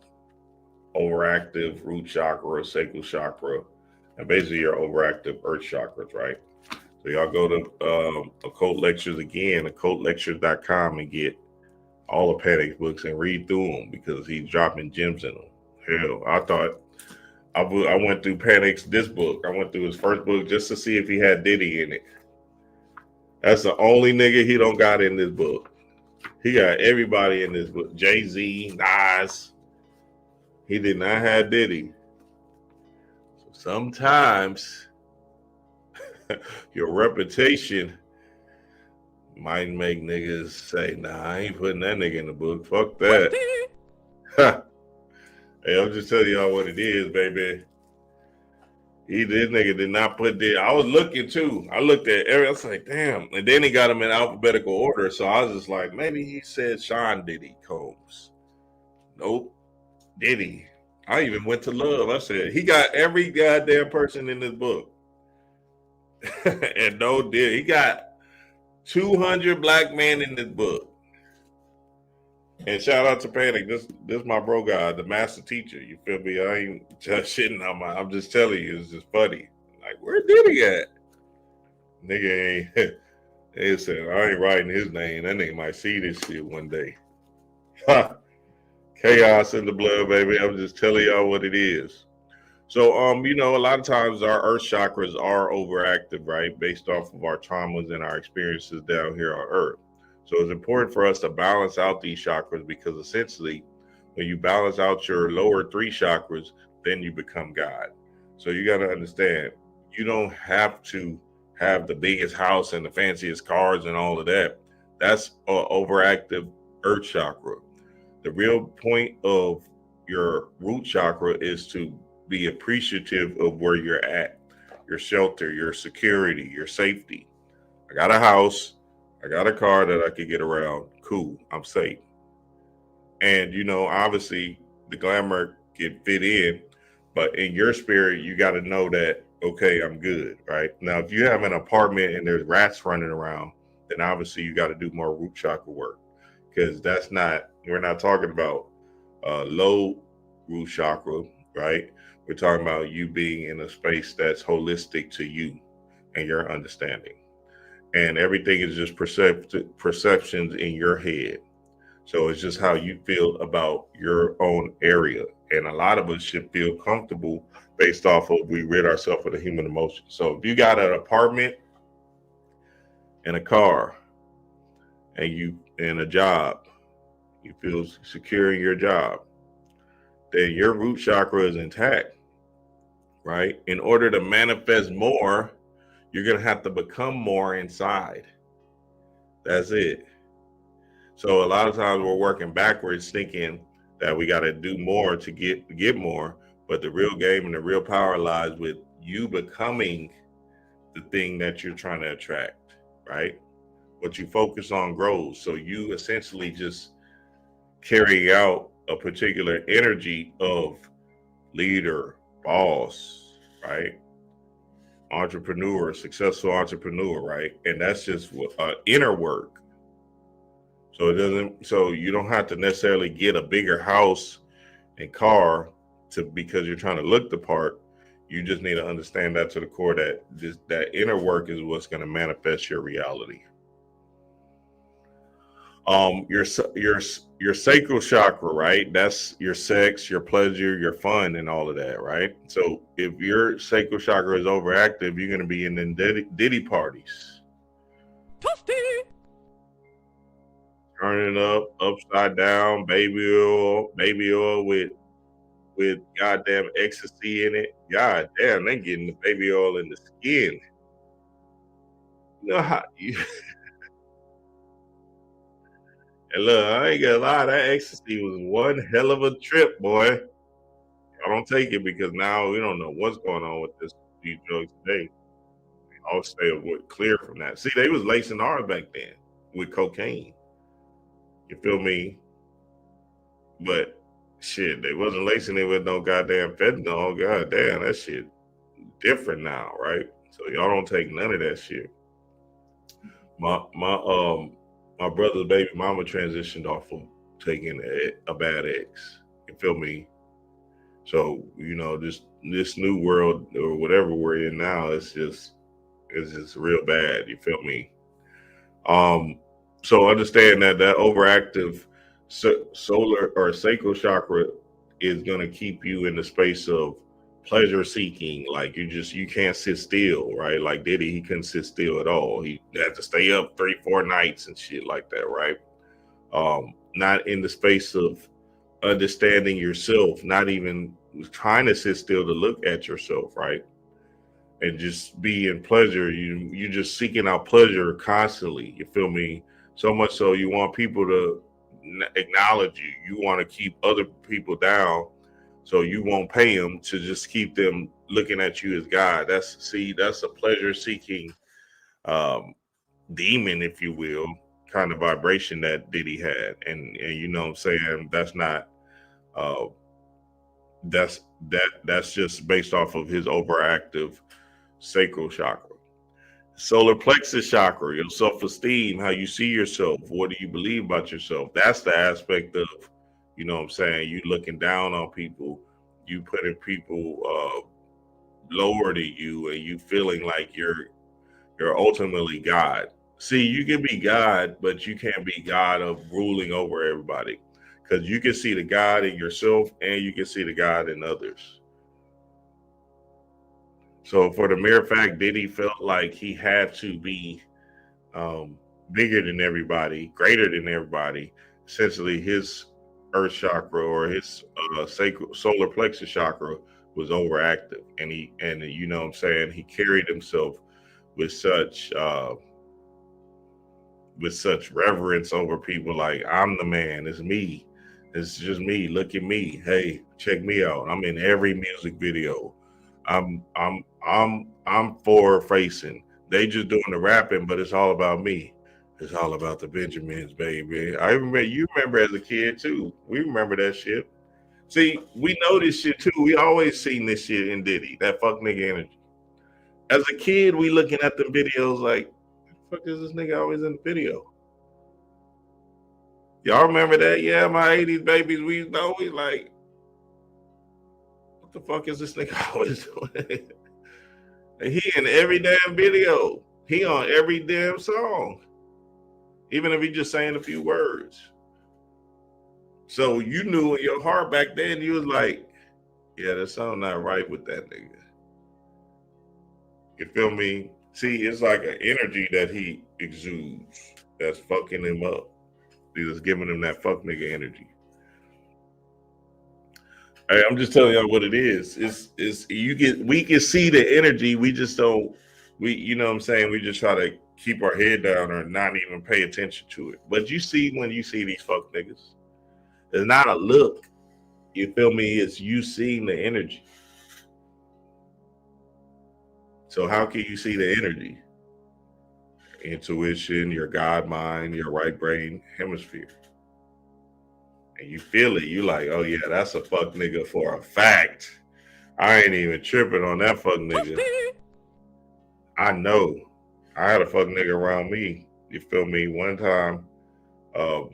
overactive root chakra, sacral chakra, and basically your overactive earth chakras, right? So y'all go to Occult Lectures again, occultlectures.com, and get all of Panic's books and read through them, because he's dropping gems in them. Hell, I thought I went through this book. I went through his first book just to see if he had Diddy in it. That's the only nigga he don't got in this book. He got everybody in this book. Jay-Z, Nas. He did not have Diddy. So sometimes your reputation might make niggas say, nah, I ain't putting that nigga in the book. Fuck that. Hey, I'm just telling y'all what it is, baby. This nigga did not put Diddy. I was looking too. I looked at I was like, damn. And then he got him in alphabetical order. So I was just like, maybe he said Sean Diddy Combs. Nope. Diddy. I even went to Love. I said, he got every goddamn person in this book. And no Diddy. He got 200 black men in this book. And shout out to Panic. This my bro guy, the master teacher. You feel me? I ain't just shitting on I'm just telling you, it's just funny. Like, where did he at? Nigga ain't they said, I ain't writing his name. That nigga might see this shit one day. Chaos in the blood, baby. I'm just telling y'all what it is. So, a lot of times our earth chakras are overactive, right? Based off of our traumas and our experiences down here on earth. So it's important for us to balance out these chakras because essentially when you balance out your lower three chakras, then you become God. So you got to understand, you don't have to have the biggest house and the fanciest cars and all of that. That's an overactive earth chakra. The real point of your root chakra is to be appreciative of where you're at, your shelter, your security, your safety. I got a house, I got a car that I could get around. Cool, I'm safe. And obviously the glamour can fit in, but in your spirit, you got to know that, okay, I'm good, right? Now, if you have an apartment and there's rats running around, then obviously you got to do more root chakra work because we're not talking about low root chakra, right? We're talking about you being in a space that's holistic to you and your understanding. And everything is just perceptions in your head. So it's just how you feel about your own area. And a lot of us should feel comfortable based off of we rid ourselves of the human emotion. So if you got an apartment and a car and a job, you feel secure in your job, then your root chakra is intact, right? In order to manifest more, you're going to have to become more inside. That's it. So a lot of times we're working backwards thinking that we got to do more to get more. But the real game and the real power lies with you becoming the thing that you're trying to attract, right? What you focus on grows. So you essentially just carry out a particular energy of leader, boss, right? Entrepreneur, successful entrepreneur, right? And that's just inner work. So you don't have to necessarily get a bigger house and car because you're trying to look the part. You just need to understand that to the core that inner work is what's going to manifest your reality. Your sacral chakra, right? That's your sex, your pleasure, your fun, and all of that, right? So if your sacral chakra is overactive, you're going to be in the Diddy parties. Turning up, upside down, baby oil with goddamn ecstasy in it. God damn, they getting the baby oil in the skin. You know how and look, I ain't gonna lie, that ecstasy was one hell of a trip, boy. I don't take it because now we don't know what's going on with these drugs today. I'll stay clear from that. See, they was lacing ours back then with cocaine. You feel me? But shit, they wasn't lacing it with no goddamn fentanyl. God damn, that shit different now, right? So y'all don't take none of that shit. My brother's baby mama transitioned off of taking a bad ex. You feel me? So this new world or whatever we're in now, it's just real bad. You feel me? So understand that overactive solar or sacral chakra is going to keep you in the space of pleasure seeking. Like you can't sit still, right? Like Diddy, he couldn't sit still at all. He had to stay up 3-4 nights and shit like that, right? Not in the space of understanding yourself, not even trying to sit still to look at yourself, right? And just be in pleasure. You just seeking out pleasure constantly. You feel me? So much so you want people to acknowledge you. You want to keep other people down, so you won't pay them to just keep them looking at you as God. That's a pleasure seeking demon, if you will, kind of vibration that Diddy had, and you know what I'm saying, that's not that's just based off of his overactive sacral chakra. Solar plexus chakra, your self-esteem, how you see yourself, what do you believe about yourself? That's the aspect of, you know what I'm saying, you looking down on people, you putting people lower than you, and you feeling like you're ultimately God. See, you can be God, but you can't be God of ruling over everybody, because you can see the God in yourself and you can see the God in others. So for the mere fact Diddy felt like he had to be bigger than everybody, greater than everybody, essentially his earth chakra or his sacral solar plexus chakra was overactive, and you know what I'm saying, he carried himself with such reverence over people, like, I'm the man, it's me, it's just me, look at me, hey, check me out, I'm in every music video, I'm forward facing, they just doing the rapping, but it's all about me, it's all about the Benjamins, baby. You remember as a kid too, we remember that shit. See, we know this shit too, we always seen this shit in Diddy, that fuck nigga energy. As a kid, we looking at the videos like, the fuck is this nigga always in the video? Y'all remember that? Yeah, my 80s babies, we know, we like, what the fuck is this nigga always doing? He in every damn video. He on every damn song. Even if he just saying a few words. So you knew in your heart back then, you was like, yeah, there's something not right with that nigga. You feel me? See, it's like an energy that he exudes that's fucking him up. He's just giving him that fuck nigga energy. Hey, I'm just telling y'all what it is. We can see the energy. We just don't. You know what I'm saying. We just try to keep our head down or not even pay attention to it. But you see, when you see these fuck niggas, it's not a look. You feel me? It's you seeing the energy. So how can you see the energy? Intuition, your God mind, your right brain hemisphere. And you feel it, you like, oh yeah, that's a fuck nigga for a fact. I ain't even tripping on that fuck nigga. I know. I had a fuck nigga around me. You feel me? One time,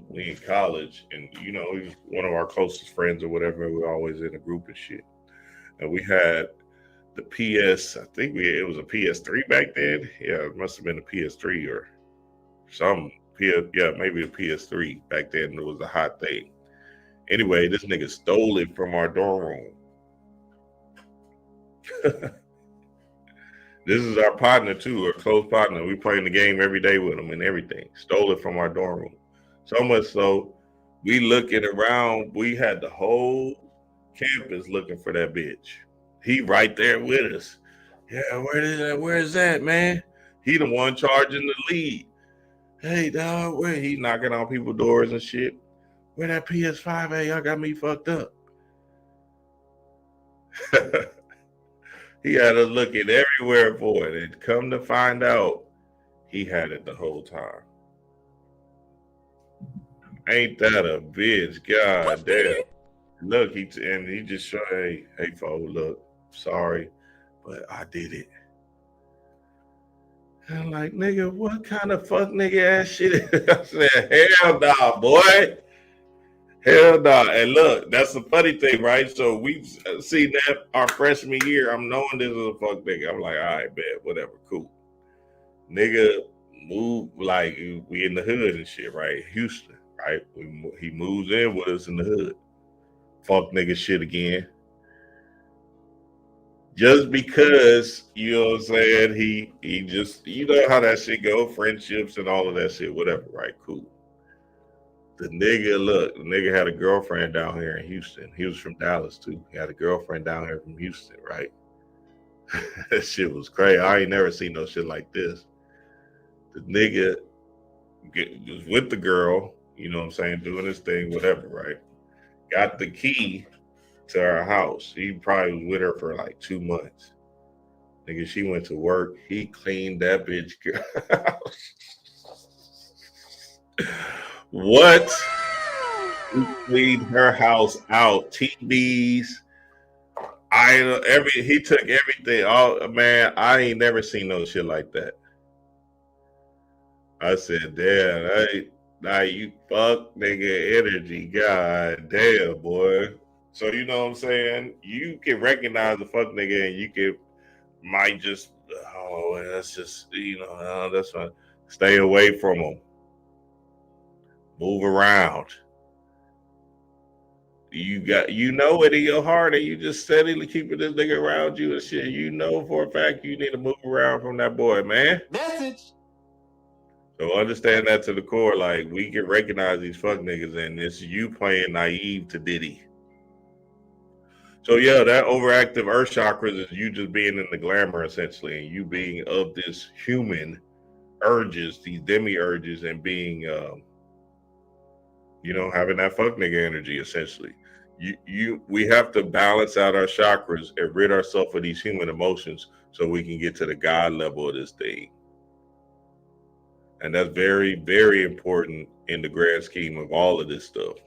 we in college, and you know, he was one of our closest friends or whatever. We were always in a group and shit. And we had the PS, I think it was a PS3 back then. Yeah, it must have been a PS3 or some yeah, maybe a PS3 back then. It was a hot thing. Anyway, this nigga stole it from our dorm room. This is our partner too, our close partner. We playing the game every day with him and everything. Stole it from our dorm room. So much so, we looking around. We had the whole campus looking for that bitch. He right there with us. Yeah, where is that, man? He the one charging the lead. Hey, dog, where he knocking on people's doors and shit. Where that PS5 at? Y'all got me fucked up. He had us looking everywhere for it, and come to find out, he had it the whole time. Ain't that a bitch? God damn. Look, he just showed, hey, fo, look, sorry, but I did it. And I'm like, nigga, what kind of fuck nigga ass shit? I said, hell nah, boy. Hell no. And look, that's the funny thing, right? So we've seen that our freshman year. I'm knowing this is a fuck nigga. I'm like, all right, man, whatever, cool. Nigga move, like, we in the hood and shit, right? Houston, right? He moves in with us in the hood. Fuck nigga shit again. Just because, you know what I'm saying, he just, you know how that shit go, friendships and all of that shit, whatever, right? Cool. The nigga had a girlfriend down here in Houston. He was from Dallas too. He had a girlfriend down here from Houston, right? That shit was crazy. I ain't never seen no shit like this. The nigga was with the girl, you know what I'm saying, doing his thing, whatever, right? Got the key to her house. He probably was with her for like 2 months. Nigga, she went to work. He cleaned that bitch house. What? He cleaned her house out. TVs. He took everything. Oh man, I ain't never seen no shit like that. I said, damn, now you fuck nigga energy. God damn, boy. So you know what I'm saying? You can recognize the fuck nigga and you might just, oh, that's just, you know, that's fine. Stay away from him. Move around. you know it in your heart, and you just steadily keeping this nigga around you and shit. You know for a fact you need to move around from that boy, man. Message. So understand that to the core. Like, we can recognize these fuck niggas, and it's you playing naive to Diddy. So yeah, that overactive earth chakras is you just being in the glamour essentially, and you being of this human urges, these demi-urges, and being having that fuck nigga energy essentially. We have to balance out our chakras and rid ourselves of these human emotions so we can get to the God level of this thing. And that's very, very important in the grand scheme of all of this stuff.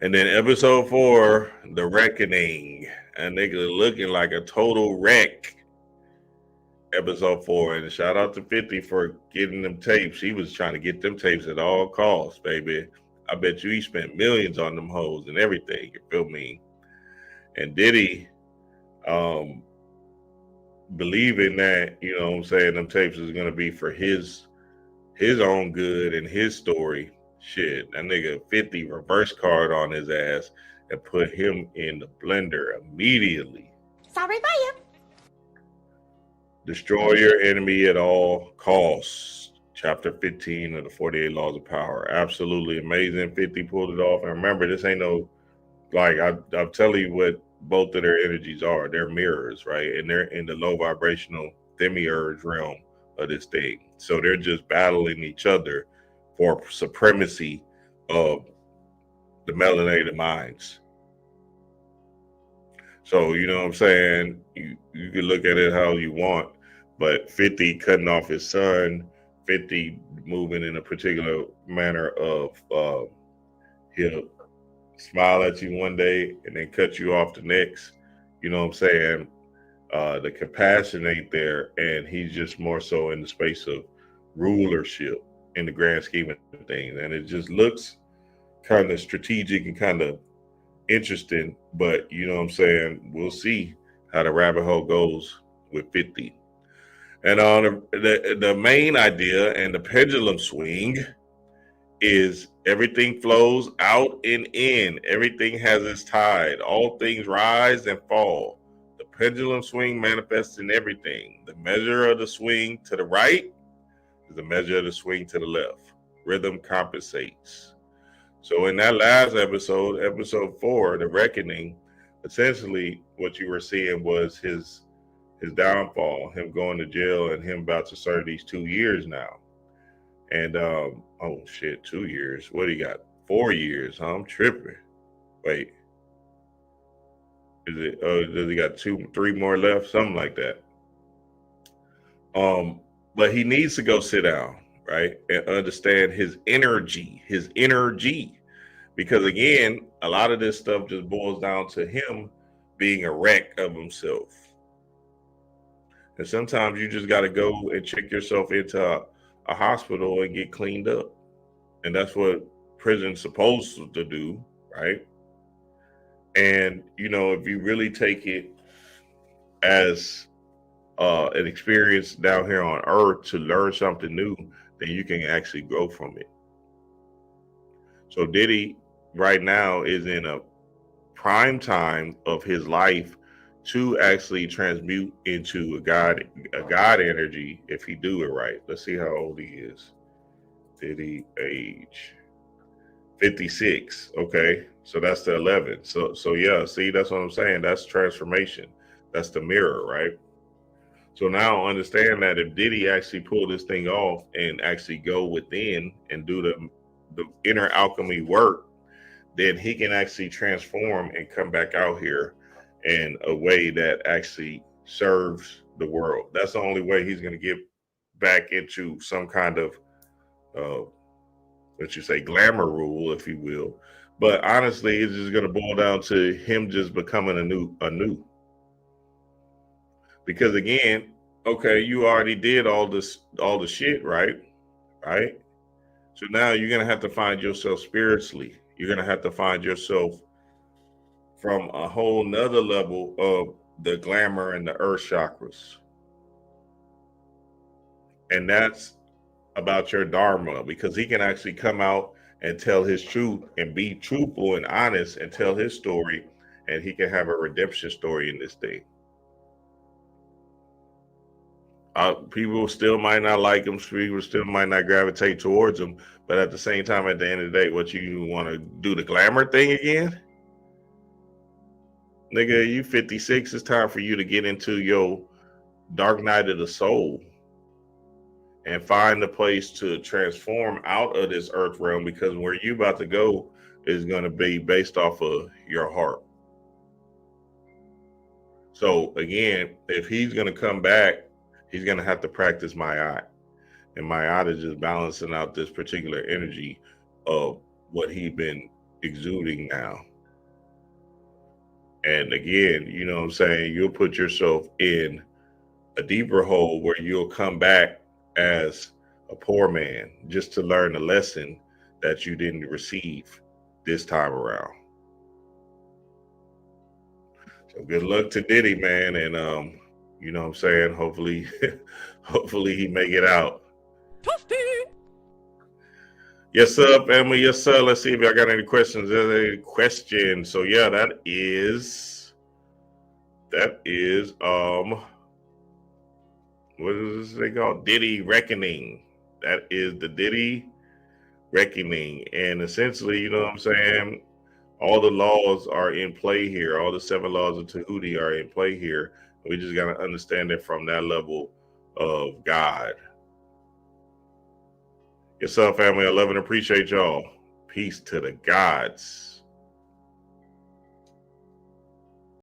And then episode 4, The Reckoning. A nigga looking like a total wreck. Episode 4. And shout out to 50 for getting them tapes. He was trying to get them tapes at all costs, baby. I bet you he spent millions on them hoes and everything. You feel me? And Diddy, believing that, them tapes is going to be for his own good and his story. Shit, that nigga 50 reverse card on his ass and put him in the blender immediately. Sorry about you. Destroy your enemy at all costs. Chapter 15 of the 48 Laws of Power. Absolutely amazing. 50 pulled it off. And remember, this ain't no, like, I'll tell you what both of their energies are. They're mirrors, right? And they're in the low vibrational demiurge realm of this thing. So they're just battling each other for supremacy of the melanated minds. So, you know what I'm saying? You can look at it how you want, but 50 cutting off his son, 50 moving in a particular manner of he'll smile at you one day and then cut you off the next. You know what I'm saying? The compassion ain't there, and he's just more so in the space of rulership in the grand scheme of things. And it just looks kind of strategic and kind of interesting, but you know what I'm saying? We'll see how the rabbit hole goes with 50. And on the main idea and the pendulum swing is everything flows out and in. Everything has its tide. All things rise and fall. The pendulum swing manifests in everything. The measure of the swing to the right is the measure of the swing to the left. Rhythm compensates. So in that last episode, episode 4, The Reckoning, essentially what you were seeing was his downfall, him going to jail and him about to serve these 2 years now. And, 2 years. What do you got? 4 years, huh? I'm tripping. Wait. Does he got 3 more left? Something like that. But he needs to go sit down, right? And understand his energy. Because again, a lot of this stuff just boils down to him being a wreck of himself. And sometimes you just got to go and check yourself into a hospital and get cleaned up. And that's what prison's supposed to do, right? And, if you really take it as an experience down here on earth to learn something new, then you can actually grow from it. So Diddy right now is in a prime time of his life to actually transmute into a God energy if he do it right. Let's see how old he is. Diddy age 56. Okay, so that's the 11. So yeah, see, that's what I'm saying. That's transformation. That's the mirror, right? So now understand that if Diddy actually pull this thing off and actually go within and do the inner alchemy work, then he can actually transform and come back out here in a way that actually serves the world. That's the only way he's going to get back into some kind of, glamour rule, if you will. But honestly, it's just going to boil down to him just becoming anew. Because again, okay, you already did all the shit, right? Right? So now you're going to have to find yourself spiritually. You're going to have to find yourself from a whole nother level of the glamour and the earth chakras. And that's about your dharma, because he can actually come out and tell his truth and be truthful and honest and tell his story, and he can have a redemption story in this thing. People still might not like him. People still might not gravitate towards him. But at the same time, at the end of the day, what you want to do the glamour thing again? Nigga, you 56. It's time for you to get into your dark night of the soul and find a place to transform out of this earth realm, because where you about to go is going to be based off of your heart. So again, if he's going to come back, he's going to have to practice Ma'at. And Ma'at is just balancing out this particular energy of what he's been exuding now. And again, you know what I'm saying? You'll put yourself in a deeper hole where you'll come back as a poor man just to learn the lesson that you didn't receive this time around. So good luck to Diddy, man. And, you know what I'm saying? Hopefully, hopefully he make it out. Toasty. Yes, sir, family. Yes, sir. Let's see if y'all got any questions. Any questions? So yeah, that is what is they called? Diddy Reckoning. That is the Diddy Reckoning. And essentially, you know what I'm saying? All the laws are in play here. All the 7 laws of Tahuti are in play here. We just got to understand it from that level of God. Yes, sir, family. I love and appreciate y'all. Peace to the gods.